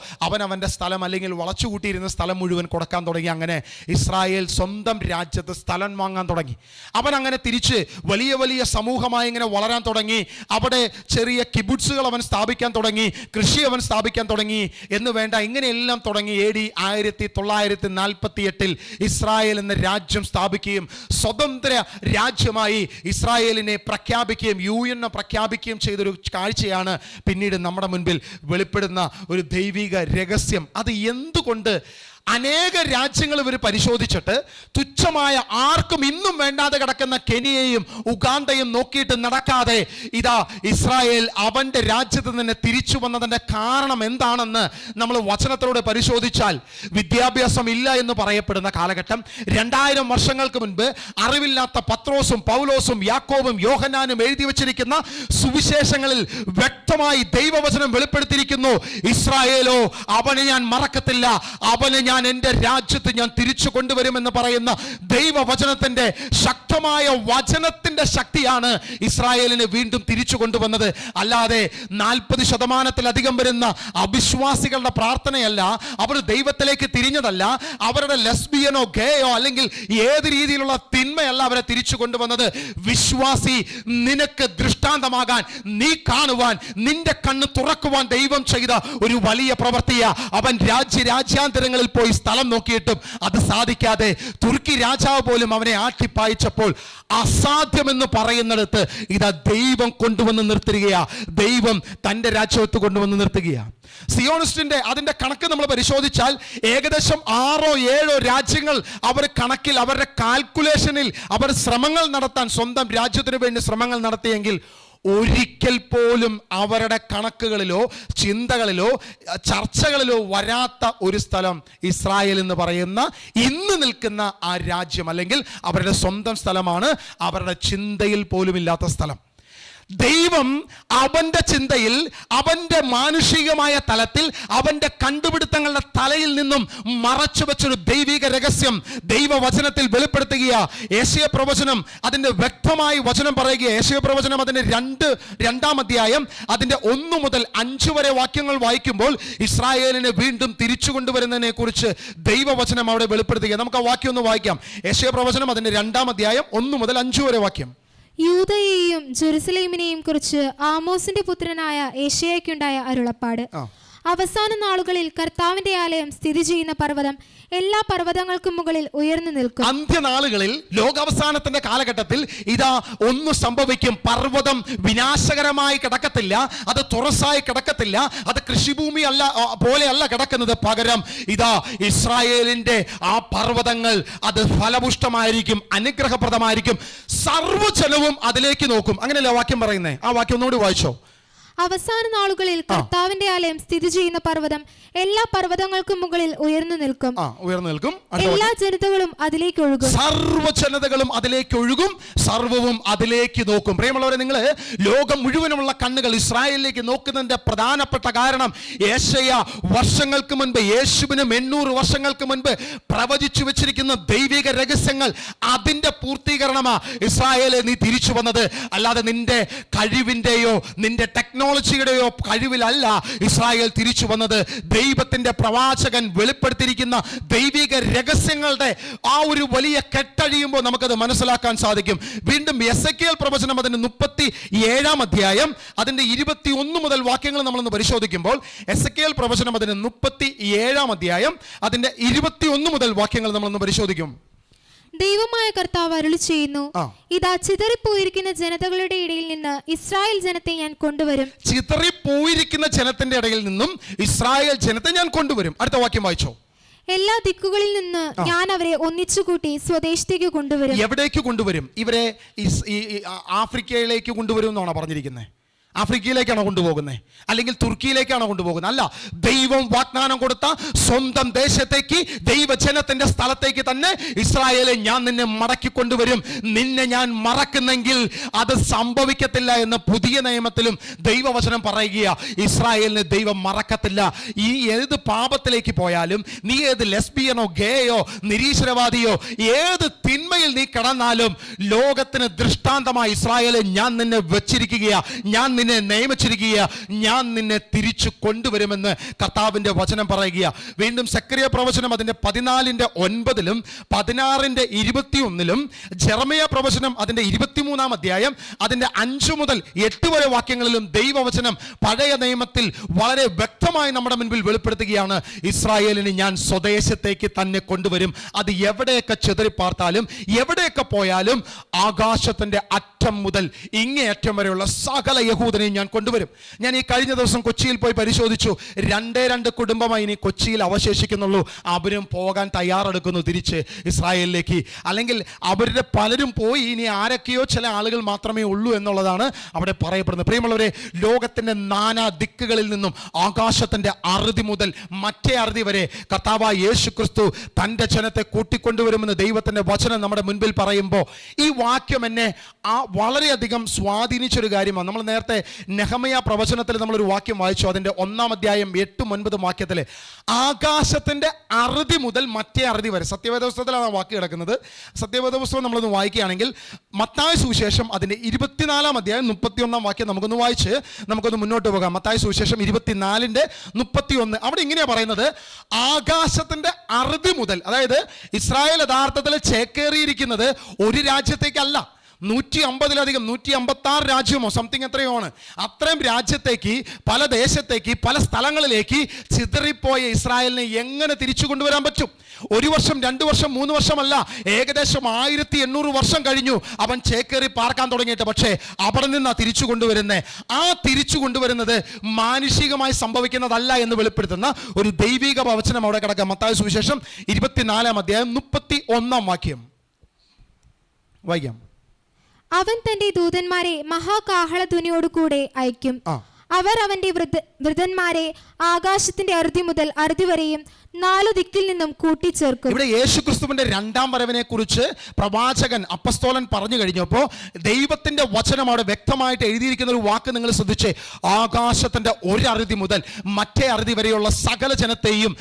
അവൻ്റെ സ്ഥലം, അല്ലെങ്കിൽ വളച്ചുകൂട്ടിയിരുന്ന സ്ഥലം മുഴുവൻ കൊടുക്കാൻ തുടങ്ങി. അങ്ങനെ ഇസ്രായേൽ സ്വന്തം രാജ്യത്ത് സ്ഥലം വാങ്ങാൻ തുടങ്ങി. അവൻ അങ്ങനെ തിരിച്ച് വലിയ വലിയ സമൂഹമായി ഇങ്ങനെ വളരാൻ തുടങ്ങി. അവിടെ ചെറിയ കിബുട്സുകൾ അവൻ സ്ഥാപിക്കാൻ തുടങ്ങി, കൃഷി അവൻ സ്ഥാപിക്കാൻ തുടങ്ങി എന്ന് വേണ്ട, ഇങ്ങനെയെല്ലാം തുടങ്ങി. AD 1948 ഇസ്രായേൽ എന്ന രാജ്യം സ്ഥാപിക്കുകയും സ്വതന്ത്ര രാജ്യമായി ഇസ്രായേലിനെ പ്രഖ്യാപിക്കുകയും UN പ്രഖ്യാപിക്കുകയും ചെയ്തൊരു കാഴ്ചയാണ് പിന്നീട് നമ്മുടെ മുൻപിൽ വെളിപ്പെടുന്ന ഒരു ദൈവിക രഹസ്യം. അത് എന്തുകൊണ്ട് അനേക രാജ്യങ്ങൾ ഇവർ പരിശോധിച്ചിട്ട് തുച്ഛമായ, ആർക്കും ഇന്നും വേണ്ടാതെ കിടക്കുന്ന കെനിയയും ഉഗാണ്ടയും നോക്കിയിട്ട് നടക്കാതെ ഇതാ ഇസ്രായേൽ അവൻ്റെ രാജ്യത്ത് നിന്ന് തിരിച്ചു വന്നതിൻ്റെ കാരണം എന്താണെന്ന് നമ്മൾ വചനത്തിലൂടെ പരിശോധിച്ചാൽ, വിദ്യാഭ്യാസം ഇല്ല എന്ന് പറയപ്പെടുന്ന കാലഘട്ടം, 2000 വർഷങ്ങൾക്ക് മുൻപ് അറിവില്ലാത്ത പത്രോസും പൗലോസും യാക്കോബും യോഹന്നാനും എഴുതി വച്ചിരിക്കുന്ന സുവിശേഷങ്ങളിൽ വ്യക്തമായി ദൈവവചനം വെളിപ്പെടുത്തിയിരിക്കുന്നു. ഇസ്രായേലോ, അവനെ ഞാൻ മറക്കത്തില്ല, അവനെ ഞാൻ എൻ്റെ രാജ്യത്ത് ഞാൻ തിരിച്ചു കൊണ്ടുവരുമെന്ന് പറയുന്ന ദൈവവചനത്തിന്റെ ശക്തമായ വചനത്തിന്റെ ശക്തിയാണ് ഇസ്രായേലിനെ വീണ്ടും തിരിച്ചു കൊണ്ടുവന്നത്. അല്ലാതെ 40% വരുന്ന അവിശ്വാസികളുടെ പ്രാർത്ഥനയല്ല, അവർ ദൈവത്തിലേക്ക് തിരിഞ്ഞതല്ല, അവരുടെ ലെസ്ബിയനോ ഗേയോ അല്ലെങ്കിൽ ഏത് രീതിയിലുള്ള തിന്മയല്ല അവരെ തിരിച്ചു കൊണ്ടുവന്നത്. വിശ്വാസി, നിനക്ക് ദൃഷ്ടാന്തമാകാൻ, നീ കാണുവാൻ, നിന്റെ കണ്ണ് തുറക്കുവാൻ ദൈവം ചെയ്ത ഒരു വലിയ പ്രവൃത്തിയാ. അവൻ രാജ്യാന്തരങ്ങളിൽ പോയി പോയി സ്ഥലം നോക്കിയിട്ടും അത് സാധിക്കാതെ തുർക്കി രാജാവ് പോലും അവനെ ആട്ടിപ്പായിച്ചപ്പോൾ അസാധ്യമെന്ന് പറയുന്നിടത്ത് ഇതാ ദൈവം കൊണ്ടുവന്ന് നിർത്തുകയാ. ദൈവം തൻ്റെ രാജ്യത്ത് കൊണ്ടുവന്ന് നിർത്തുകയാണ്. സിയോണിസ്റ്റിന്റെ അതിന്റെ കണക്ക് നമ്മൾ പരിശോധിച്ചാൽ ഏകദേശം 6-7 രാജ്യങ്ങൾ അവർ കണക്കിൽ, അവരുടെ കാൽക്കുലേഷനിൽ അവർ ശ്രമങ്ങൾ നടത്താൻ, സ്വന്തം രാജ്യത്തിന് വേണ്ടി ശ്രമങ്ങൾ നടത്തിയെങ്കിൽ ഒരിക്കൽ പോലും അവരുടെ കണക്കുകളിലോ ചിന്തകളിലോ ചർച്ചകളിലോ വരാത്ത ഒരു സ്ഥലം ഇസ്രായേൽ എന്ന് പറയുന്ന ഇന്ന് നിൽക്കുന്ന ആ രാജ്യം, അല്ലെങ്കിൽ അവരുടെ സ്വന്തം സ്ഥലമാണ്. അവരുടെ ചിന്തയിൽ പോലും ഇല്ലാത്ത സ്ഥലം. ദൈവം അവന്റെ ചിന്തയിൽ, അവന്റെ മാനുഷികമായ തലത്തിൽ, അവന്റെ കണ്ടുപിടുത്തങ്ങളുടെ തലയിൽ നിന്നും മറച്ചു വെച്ചൊരു ദൈവിക രഹസ്യം ദൈവവചനത്തിൽ വെളിപ്പെടുത്തുകയാ. യെശയ്യാ പ്രവചനം അതിന്റെ വ്യക്തമായി വചനം പറയുക. യെശയ്യാ പ്രവചനം അതിന്റെ 2-ാം അധ്യായം അതിന്റെ 1 മുതൽ 5 വരെ വാക്യങ്ങൾ വായിക്കുമ്പോൾ ഇസ്രായേലിനെ വീണ്ടും തിരിച്ചു കൊണ്ടുവരുന്നതിനെ കുറിച്ച് ദൈവവചനം അവിടെ വെളിപ്പെടുത്തുക. നമുക്ക് ആ വാക്യം ഒന്ന് വായിക്കാം. യെശയ്യാ പ്രവചനം അതിന്റെ 2-ാം അധ്യായം 1 മുതൽ 5 വരെ വാക്യം. യൂദയെയും ജെറുസലേമിനെയും കുറിച്ച് ആമോസിന്റെ പുത്രനായ യെശയ്യായ്ക്കുണ്ടായ അരുളപ്പാട്. അവസാന നാളുകളിൽ കർത്താവിന്റെ ആലയം സ്ഥിതി ചെയ്യുന്ന പർവ്വതം എല്ലാ പർവ്വതങ്ങൾക്കും മുകളിൽ ഉയർന്നു നിൽക്കും. അന്ത്യനാളുകളിൽ, ലോകാവസാനത്തിന്റെ കാലഘട്ടത്തിൽ ഇതാ ഒന്ന് സംഭവിക്കും. പർവ്വതം വിനാശകരമായി കിടക്കത്തില്ല, അത് തുറസായി കിടക്കത്തില്ല, അത് കൃഷിഭൂമി അല്ല പോലെയല്ല കിടക്കുന്നത്. പകരം ഇതാ ഇസ്രായേലിന്റെ ആ പർവ്വതങ്ങൾ അത് ഫലപുഷ്ടമായിരിക്കും, അനുഗ്രഹപ്രദമായിരിക്കും. സർവ്വജനവും അതിലേക്ക് നോക്കും. അങ്ങനെയല്ല വാക്യം പറയുന്നേ. ആ വാക്യം ഒന്നുകൂടി വായിച്ചോ. അവസാന നാളുകളിൽ കർത്താവിന്റെ ആലയം സ്ഥിതി ചെയ്യുന്ന പർവ്വതം എല്ലാ പർവ്വതങ്ങൾക്കും മുകളിൽ ഉയർന്നു നിൽക്കും. എല്ലാ ജനതകളും അതിലേക്ക് ഒഴുകും. സർവ്വജനതകളും അതിലേക്ക് ഒഴുകും, സർവ്വവും അതിലേക്ക് നോക്കും. പ്രിയമുള്ളവരെ, നിങ്ങൾ ലോകം മുഴുവനുമുള്ള കണ്ണുകൾ ഇസ്രായേലിലേക്ക് നോക്കുന്നതിന്റെ പ്രധാനപ്പെട്ട കാരണം യെശയ്യാ വർഷങ്ങൾക്ക് മുൻപ്, യേശുവിനും 800 വർഷങ്ങൾക്ക് മുൻപ് പ്രവചിച്ചു വെച്ചിരിക്കുന്ന ദൈവിക രഹസ്യങ്ങൾ, അതിന്റെ പൂർത്തീകരണമാ ഇസ്രായേലെ നീ തിരിച്ചു വന്നത്. അല്ലാതെ നിന്റെ കഴിവിന്റെയോ നിന്റെ ടെക്നോളജിയുടെയോ കഴിവിലല്ല ഇസ്രായേൽ തിരിച്ചു വന്നത്. ദൈവത്തിന്റെ പ്രവാചകൻ വെളിപ്പെടുത്തിയിരിക്കുന്ന ദൈവിക രഹസ്യങ്ങളുടെ ആ ഒരു വലിയ കെട്ടഴിയുമ്പോൾ നമുക്കത് മനസ്സിലാക്കാൻ സാധിക്കും. വീണ്ടും എസെക്കിയേൽ പ്രവചനം അതിന്റെ 37-ാം അധ്യായം അതിന്റെ 21 മുതൽ വാക്യങ്ങൾ നമ്മളൊന്ന് പരിശോധിക്കുമ്പോൾ, എസെക്കിയേൽ പ്രവചനം അതിന്റെ 37-ാം അധ്യായം അതിന്റെ 21 മുതൽ വാക്യങ്ങൾ നമ്മളൊന്ന് പരിശോധിക്കും. ദൈവമായ കർത്താവ് അരുളി ചെയ്യുന്നു, ഇതാ ചിതറിപ്പോയിരിക്കുന്ന ജനതകളുടെ ഇടയിൽ നിന്ന് ഇസ്രായേൽ ജനത്തെ ഞാൻ കൊണ്ടുവരും. ചിതറിപ്പോയിരിക്കുന്ന ജനത്തിന്റെ ഇടയിൽ നിന്നും ഇസ്രായേൽ ജനത്തെ ഞാൻ കൊണ്ടുവരും. അടുത്ത വാക്യം വായിച്ചോ. എല്ലാ ദിക്കുകളിൽ നിന്ന് ഞാൻ അവരെ ഒന്നിച്ചുകൂട്ടി സ്വദേശത്തേക്ക് കൊണ്ടുവരും. എവിടേക്ക് കൊണ്ടുവരും? ഇവരെ ആഫ്രിക്കയിലേക്ക് കൊണ്ടുവരും എന്നാണോ പറഞ്ഞിരിക്കുന്നത്? ആഫ്രിക്കയിലേക്കാണോ കൊണ്ടുപോകുന്നത്? അല്ലെങ്കിൽ തുർക്കിയിലേക്കാണോ കൊണ്ടുപോകുന്നത്? അല്ല, ദൈവം വാഗ്ദാനം കൊടുത്ത സ്വന്തം ദേശത്തേക്ക്, ദൈവജനത്തിന്റെ സ്ഥലത്തേക്ക് തന്നെ ഇസ്രായേലെ ഞാൻ നിന്നെ മടക്കി കൊണ്ടുവരും. നിന്നെ ഞാൻ മറക്കുന്നെങ്കിൽ അത് സംഭവിക്കത്തില്ല എന്ന് പുതിയ നിയമത്തിലും ദൈവവചനം പറയുക. ഇസ്രായേലിനെ ദൈവം മറക്കത്തില്ല. ഈ ഏത് പാപത്തിലേക്ക് പോയാലും, നീ ഏത് ലെസ്ബിയനോ ഗേയോ നിരീശ്വരവാദിയോ ഏത് തിന്മയിൽ നീ കടന്നാലും, ലോകത്തിന് ദൃഷ്ടാന്തമായി ഇസ്രായേലെ ഞാൻ നിന്നെ വെച്ചിരിക്കുക, ഞാൻ നിന്നെ നിയമിച്ചിരിക്കുക, ഞാൻ നിന്നെ തിരിച്ചു കൊണ്ടുവരുമെന്ന് കർത്താവിന്റെ വചനം പറയുക. വീണ്ടും സെക്കറിയ പ്രവചനം അതിന്റെ 14-ന്റെ 9-ലും 16-ന്റെ 21-ലും ജെറമിയ പ്രവചനം അതിന്റെ 23-ാം അധ്യായം അതിന്റെ 5 മുതൽ 8 വരെ വാക്യങ്ങളിലും ദൈവവചനം പഴയ നിയമത്തിൽ വളരെ വ്യക്തമായി നമ്മുടെ മുൻപിൽ വെളിപ്പെടുത്തുകയാണ്. ഇസ്രായേലിനെ ഞാൻ സ്വദേശത്തേക്ക് തന്നെ കൊണ്ടുവരും. അത് എവിടെയൊക്കെ ചിതറിപ്പാർത്താലും, എവിടെയൊക്കെ പോയാലും, ആകാശത്തിന്റെ അറ്റം മുതൽ ഇങ്ങേയറ്റം വരെയുള്ള സകല യഹൂദനെ ഞാൻ കൊണ്ടുവരും. ഞാൻ ഈ കഴിഞ്ഞ ദിവസം കൊച്ചിയിൽ പോയി പരിശോധിച്ചു. 2 കുടുംബമായി ഇനി കൊച്ചിയിൽ അവശേഷിക്കുന്നുള്ളൂ. അവരും പോകാൻ തയ്യാറെടുക്കുന്നു തിരിച്ച് ഇസ്രായേലിലേക്ക്. അല്ലെങ്കിൽ അവരുടെ പലരും പോയി, ഇനി ആരൊക്കെയോ ചില ആളുകൾ മാത്രമേ ഉള്ളൂ എന്നുള്ളതാണ് അവിടെ പറയപ്പെടുന്നത്. പ്രിയമുള്ളവരെ, ലോകത്തിന്റെ നാനാ ദിക്കുകളിൽ നിന്നും, ആകാശത്തിന്റെ അറുതി മുതൽ മറ്റേ അറുതി വരെ കർത്താവായ യേശു ക്രിസ്തു തൻ്റെ ജനത്തെ കൂട്ടിക്കൊണ്ടുവരുമെന്ന് ദൈവത്തിന്റെ വചനം നമ്മുടെ മുൻപിൽ പറയുമ്പോൾ, ഈ വാക്യം എന്നെ വളരെയധികം സ്വാധീനിച്ചൊരു കാര്യമാണ്. നമ്മൾ നേരത്തെ നെഹമ്യാ പ്രവചനത്തിൽ നമ്മളൊരു വാക്യം വായിച്ചു. അതിന്റെ 1-ാം അധ്യായം 8-9 വാക്യത്തില് ആകാശത്തിന്റെ അറുതി മുതൽ മറ്റേ അറുതി വരെ, സത്യവേദ പുസ്തകത്തിലാണ് ആ വാക്ക് കിടക്കുന്നത്. സത്യവേദ പുസ്തകം നമ്മളൊന്ന് വായിക്കുകയാണെങ്കിൽ മത്തായി സുവിശേഷം അതിന്റെ 24-ാം അധ്യായം 31-ാം വാക്യം നമുക്കൊന്ന് വായിച്ച് നമുക്കൊന്ന് മുന്നോട്ട് പോകാം. മത്തായി സുവിശേഷം 24-ന്റെ 31. അവിടെ ഇങ്ങനെയാ പറയുന്നത്, ആകാശത്തിന്റെ അറുതി മുതൽ, അതായത് ഇസ്രായേൽ യഥാർത്ഥത്തിൽ ചേക്കേറിയിരിക്കുന്നത് ഒരു രാജ്യത്തേക്കല്ല, 150-ലധികം 156 രാജ്യമോ സംതിങ് എത്രയോ ആണ്. അത്രയും രാജ്യത്തേക്ക്, പല ദേശത്തേക്ക്, പല സ്ഥലങ്ങളിലേക്ക് ചിതറിപ്പോയ ഇസ്രായേലിനെ എങ്ങനെ തിരിച്ചു കൊണ്ടുവരാൻ പറ്റും? 1 വർഷം, 2 വർഷം, 3 വർഷമല്ല, ഏകദേശം 1800 വർഷം കഴിഞ്ഞു അവൻ ചേക്കേറി പാർക്കാൻ തുടങ്ങിയിട്ട്. പക്ഷേ അവിടെ നിന്നാ തിരിച്ചു കൊണ്ടുവരുന്നത്. ആ തിരിച്ചു കൊണ്ടുവരുന്നത് മാനുഷികമായി സംഭവിക്കുന്നതല്ല എന്ന് വെളിപ്പെടുത്തുന്ന ഒരു ദൈവിക വചനം അവിടെ കിടക്കാം. മത്തായി സുവിശേഷം 24-ാം അധ്യായം 31-ാം വാക്യം വായിക്കാം. അവൻ തന്റെ ദൂതന്മാരെ മഹാകാഹളധ്വനിയോടുകൂടെ അയക്കും. അവർ അവന്റെ വൃതന്മാരെ ആകാശത്തിന്റെ അറുതി മുതൽ അറുതി വരെയും 4 ദിക്കിൽ നിന്നും കൂട്ടിച്ചേർക്കും. ഇവിടെ യേശുക്രിസ്തുവിന്റെ രണ്ടാം വരവിനെ കുറിച്ച് പ്രവാചകൻ അപ്പസ്തോലൻ പറഞ്ഞു കഴിഞ്ഞപ്പോൾ ദൈവത്തിന്റെ വചനം അവിടെ വ്യക്തമായിട്ട് എഴുതിയിരിക്കുന്ന ഒരു വാക്ക് നിങ്ങൾ ശ്രദ്ധിച്ചേ. ആകാശത്തിന്റെ ഒരു അറുതി മുതൽ മറ്റേ അറുതി വരെയുള്ള സകല ജനത്തെയും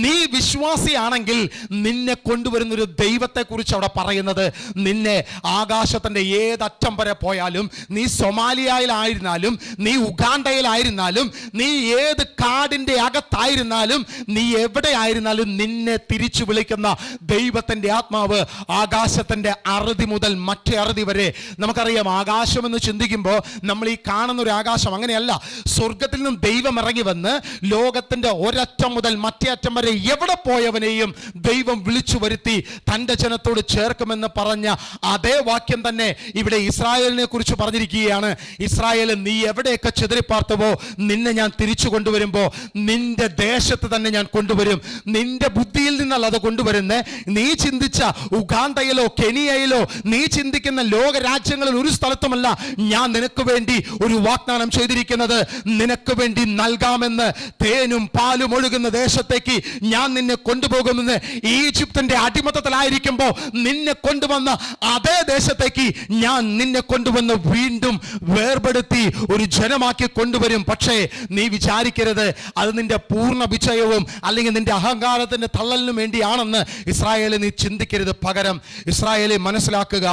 നീ വിശ്വാസിയാണെങ്കിൽ നിന്നെ കൊണ്ടുവരുന്ന ഒരു ദൈവത്തെ കുറിച്ച് അവിടെ പറയുന്നത്. നിന്നെ ആകാശത്തിന്റെ ഏതറ്റം വരെ പോയാലും, നീ സൊമാലിയയിലായിരുന്നാലും, നീ ഉഗാണ്ടയിലായിരുന്നാലും, നീ ഏത് കാടിന്റെ അകത്തായിരുന്നാലും, നീ എവിടെയായിരുന്നാലും നിന്നെ തിരിച്ചു വിളിക്കുന്ന ദൈവത്തിന്റെ ആത്മാവ് ആകാശത്തിന്റെ അറുതി മുതൽ മറ്റേ അറുതി വരെ. നമുക്കറിയാം, ആകാശം എന്ന് ചിന്തിക്കുമ്പോൾ നമ്മൾ ഈ കാണുന്ന ഒരു ആകാശം അങ്ങനെയല്ല. സ്വർഗത്തിൽ നിന്നും ദൈവം ഇറങ്ങി വന്ന് ലോകത്തിന്റെ ഒരറ്റം മുതൽ മറ്റേ അറ്റം വരെ എവിടെ പോയവനെയും ദൈവം വിളിച്ചു വരുത്തി തന്റെ ജനത്തോട് ചേർക്കുമെന്ന് പറഞ്ഞ അതേ വാക്യം തന്നെ ഇവിടെ ഇസ്രായേലിനെ കുറിച്ച് പറഞ്ഞിരിക്കുകയാണ്. ഇസ്രായേൽ, നീ എവിടെയൊക്കെ ചിതറിപ്പാർത്തുവോ നിന്നെ ഞാൻ തിരിച്ചു കൊണ്ടുവരുമ്പോൾ നിന്റെ ദേശത്ത് തന്നെ ഞാൻ കൊണ്ടുവരും. നിന്റെ ബുദ്ധിയിൽ നിന്നല്ല അത് കൊണ്ടുവരുന്നേ. നീ ചിന്തിച്ച ഉഗാണ്ടയിലോ കെനിയയിലോ, നീ ചിന്തിക്കുന്ന ലോക രാജ്യങ്ങളിൽ ഒരു സ്ഥലത്തുമല്ല ഞാൻ നിനക്ക് വേണ്ടി ഒരു വാഗ്ദാനം ചെയ്തിരിക്കുന്നത്. നിനക്ക് വേണ്ടി നൽകാമെന്ന്, തേനും പാലും ഒഴുകുന്ന ദേശത്തേക്ക് ഞാൻ നിന്നെ കൊണ്ടുപോകുമെന്ന്. ഈജിപ്തിന്റെ അടിമത്തത്തിലായിരിക്കുമ്പോൾ നിന്നെ കൊണ്ടുവന്ന അതേ ദേശത്തേക്ക് ഞാൻ നിന്നെ കൊണ്ടുവന്ന് വീണ്ടും വേർപെടുത്തി ഒരു ജനമാക്കി കൊണ്ടുവരും. പക്ഷേ നീ വിചാരിക്കരുത് അത് നിന്റെ പൂർണ്ണ വിജയവും അല്ലെങ്കിൽ നിന്റെ അഹങ്കാരത്തിന്റെ തള്ളലിനും വേണ്ടിയാണെന്ന് ഇസ്രായേലിൽ നീ ചിന്തിക്കരുത്. പകരം ഇസ്രായേലിൽ മനസ്സിലാക്കുക,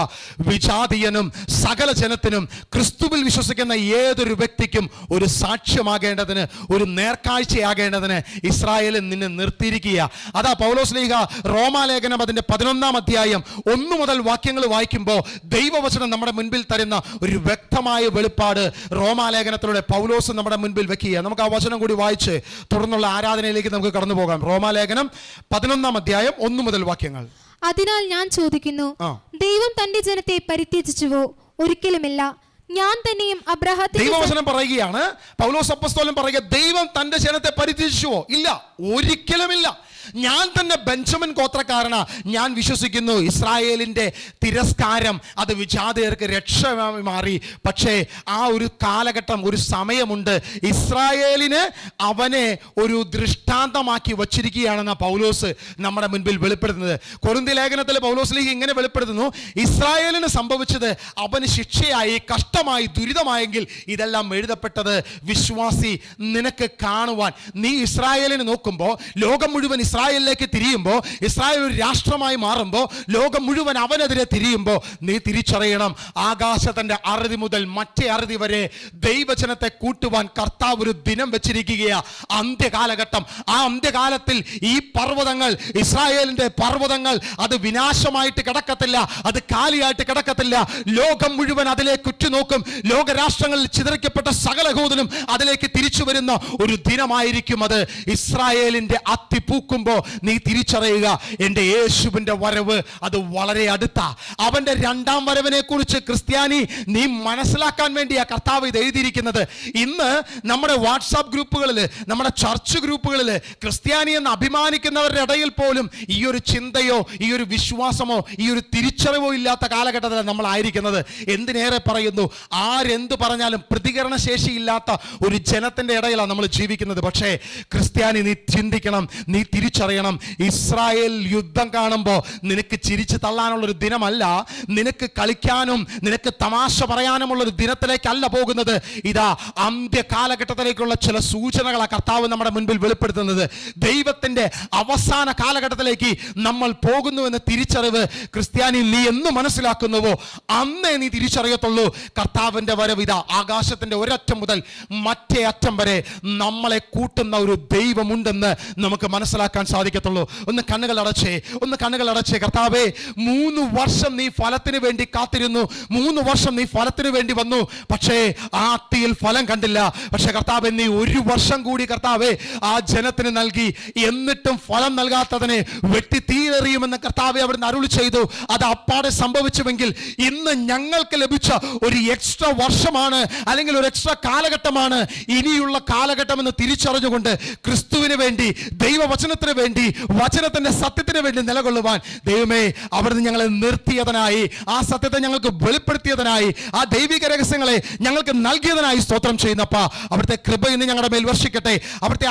വിജാതീയനും സകല ജനത്തിനും ക്രിസ്തുവിൽ വിശ്വസിക്കുന്ന ഏതൊരു വ്യക്തിക്കും ഒരു സാക്ഷ്യമാകേണ്ടതിന്, ഒരു നേർക്കാഴ്ചയാകേണ്ടതിന് ഇസ്രായേലിൽ നിന്നെ നിർത്തിയിരിക്കുക. അതാ പൗലോസ്ലീഹ റോമാലേഖനം അതിന്റെ 11-ാം അധ്യായം 1 മുതൽ വാക്യങ്ങൾ വായിക്കുമ്പോൾ ദൈവവചനം നമ്മുടെ മുൻപിൽ തരുന്ന ഒരു വ്യക്തമായ വെളിപ്പാട് റോമാലേഖനത്തിലൂടെ പൗലോസ് നമ്മുടെ മുൻപിൽ വെക്കുക. നമുക്ക് ആ വചനം കൂടി വായിച്ച് തുടർന്നുള്ള ആരാധനയിലേക്ക് നമുക്ക് കടന്നു പോകാം. റോമാലേഖനം 11-ാം അധ്യായം 1 മുതൽ വാക്യങ്ങൾ. അതിനാൽ ഞാൻ ചോദിക്കുന്നു, ദൈവം തന്റെ ജനത്തെ പരിത്യജിച്ചുവോ? ഒരിക്കലുമില്ല. ഞാൻ തന്നെയും അബ്രാഹത്തിന്റെ ദൈവവചനം പറയുകയാണ്, പൗലോസ് അപ്പോസ്തലൻ പറയുക, ദൈവം തന്റെ ജനത്തെ പരിത്യജിച്ചുവോ? ഇല്ല, ഒരിക്കലുമില്ല. ഞാൻ തന്നെ ബെഞ്ചമിൻ ഗോത്രക്കാരനാ. ഞാൻ വിശ്വസിക്കുന്നു ഇസ്രായേലിന്റെ തിരസ്കാരം അത് വിജാതീയർക്ക് രക്ഷമായി മാറി. പക്ഷേ ആ ഒരു കാലഘട്ടം, ഒരു സമയമുണ്ട്, ഇസ്രായേലിന് അവനെ ഒരു ദൃഷ്ടാന്തമാക്കി വച്ചിരിക്കുകയാണെന്ന പൗലോസ് നമ്മുടെ മുൻപിൽ വെളിപ്പെടുത്തുന്നത്. കൊരിന്ത്യ ലേഖനത്തിൽ പൗലോസ് ഇങ്ങനെ വെളിപ്പെടുത്തുന്നു, ഇസ്രായേലിന് സംഭവിച്ചത് അവന് ശിക്ഷയായി, കഷ്ടമായി, ദുരിതമായെങ്കിൽ ഇതെല്ലാം എഴുതപ്പെട്ടത് വിശ്വാസി നിനക്ക് കാണുവാൻ. നീ ഇസ്രായേലിന് നോക്കുമ്പോൾ, ലോകം മുഴുവൻ ഇസ്രായേലിലേക്ക് തിരിയുമ്പോൾ, ഇസ്രായേൽ ഒരു രാഷ്ട്രമായി മാറുമ്പോൾ, ലോകം മുഴുവൻ അവനെതിരെ തിരിയുമ്പോൾ നീ തിരിച്ചറിയണം, ആകാശത്തിന്റെ അറുതി മുതൽ മറ്റേ അറുതി വരെ ദൈവജനത്തെ കൂട്ടുവാൻ കർത്താവ് ഒരു ദിനം വെച്ചിരിക്കുകയാ, അന്ത്യകാലഘട്ടം. ആ അന്ത്യകാലത്തിൽ ഈ പർവ്വതങ്ങൾ, ഇസ്രായേലിന്റെ പർവ്വതങ്ങൾ അത് വിനാശമായിട്ട് കിടക്കത്തില്ല, അത് കാലിയായിട്ട് കിടക്കത്തില്ല. ലോകം മുഴുവൻ അതിലേക്ക് ഉറ്റുനോക്കും. ലോകരാഷ്ട്രങ്ങളിൽ ചിതറിക്കപ്പെട്ട സകല യഹൂദനും അതിലേക്ക് തിരിച്ചു വരുന്ന ഒരു ദിനമായിരിക്കും അത്. ഇസ്രായേലിന്റെ അത്തി പൂക്കുമ്പോൾ നീ തിരിച്ചറിയുക, എൻ്റെ യേശുവിന്റെ വരവ് അത് വളരെ അടുത്ത. അവന്റെ രണ്ടാം വരവിനെ കുറിച്ച് ക്രിസ്ത്യാനി നീ മനസ്സിലാക്കാൻ വേണ്ടിയാ കർത്താവ് ഇത് എഴുതിയിരിക്കുന്നത്. ഇന്ന് നമ്മുടെ വാട്സാപ്പ് ഗ്രൂപ്പുകളിൽ, നമ്മുടെ ചർച്ച് ഗ്രൂപ്പുകളിൽ ക്രിസ്ത്യാനി എന്ന് അഭിമാനിക്കുന്നവരുടെ ഇടയിൽ പോലും ഈ ഒരു ചിന്തയോ ഈ ഒരു വിശ്വാസമോ ഈ ഒരു തിരിച്ചറിവോ ഇല്ലാത്ത കാലഘട്ടത്തിലാണ് നമ്മൾ ആയിരിക്കുന്നത്. എന്തിനേറെ പറയുന്നു, ആരെന്ത് പറഞ്ഞാലും പ്രതികരണശേഷി ഇല്ലാത്ത ഒരു ജനത്തിന്റെ ഇടയിലാണ് നമ്മൾ ജീവിക്കുന്നത്. പക്ഷേ ക്രിസ്ത്യാനി നീ ചിന്തിക്കണം, നീ തിരിച്ചറിയണം, ഇസ്രായേൽ യുദ്ധം കാണുമ്പോൾ നിനക്ക് ചിരിച്ചു തള്ളാനുള്ളൊരു ദിനമല്ല, നിനക്ക് കളിക്കാനും നിനക്ക് തമാശ പറയാനുമുള്ളൊരു ദിനത്തിലേക്കല്ല പോകുന്നത്. ഇതാ അന്ത്യ കാലഘട്ടത്തിലേക്കുള്ള ചില സൂചനകളാണ് കർത്താവ് നമ്മുടെ മുൻപിൽ വെളിപ്പെടുത്തുന്നത്. ദൈവത്തിന്റെ അവസാന കാലഘട്ടത്തിലേക്ക് നമ്മൾ പോകുന്നുവെന്ന തിരിച്ചറിവ് ക്രിസ്ത്യാനി നീ എന്ന് മനസ്സിലാക്കുന്നുവോ അന്നേ നീ തിരിച്ചറിയത്തുള്ളൂ. കർത്താവിന്റെ വരവ് ഇതാ, ആകാശത്തിന്റെ ഒരറ്റം മുതൽ മറ്റേ അറ്റം വരെ നമ്മളെ കൂട്ടുന്ന ഒരു ദൈവമുണ്ടെന്ന് നമുക്ക് മനസ്സിലാക്കാൻ കൊടുക്കാൻ സാധിക്കത്തുള്ളൂ. ഒന്ന് കണ്ണുകൾ അടച്ചേ. കർത്താവേ, 3 വർഷം നീ ഫലത്തിന് വേണ്ടി കാത്തിരുന്നു, 3 വർഷം നീ ഫലത്തിന് വേണ്ടി വന്നു, പക്ഷേ ആ അത്തിയിൽ ഫലം കണ്ടില്ല. പക്ഷേ കർത്താവേ, നീ 1 വർഷം കൂടി കർത്താവേ ആ ജനത്തിന് നൽകി, എന്നിട്ടും ഫലം നൽകാത്തതിനെ വെട്ടി തീരെറിയുമെന്ന് കർത്താവേ അവിടുന്ന് അരുളി ചെയ്തു. അത് അപ്പാടെ സംഭവിച്ചുവെങ്കിൽ ഇന്ന് ഞങ്ങൾക്ക് ലഭിച്ച ഒരു എക്സ്ട്രാ വർഷമാണ്, അല്ലെങ്കിൽ ഒരു എക്സ്ട്രാ കാലഘട്ടമാണ് ഇനിയുള്ള കാലഘട്ടം എന്ന് തിരിച്ചറിഞ്ഞുകൊണ്ട് ക്രിസ്തുവിന് വേണ്ടി, ദൈവവചനത്തിന് വേണ്ടി, വചനത്തിന്റെ സത്യത്തിന് വേണ്ടി നിലകൊള്ളുവാൻ ദൈവമേ അവിടുന്ന് ഞങ്ങളെ നിർത്തിയതിനായി, ആ സത്യത്തെ ഞങ്ങൾക്ക് വെളിപ്പെടുത്തിയതിനായി, ആ ദൈവിക രഹസ്യങ്ങളെ ഞങ്ങൾക്ക് നൽകിയതിനായി സ്തോത്രം ചെയ്യുന്നപ്പ. അവിടുത്തെ കൃപ ഇന്ന് ഞങ്ങളുടെ മേൽ വർഷിക്കട്ടെ. അവിടുത്തെ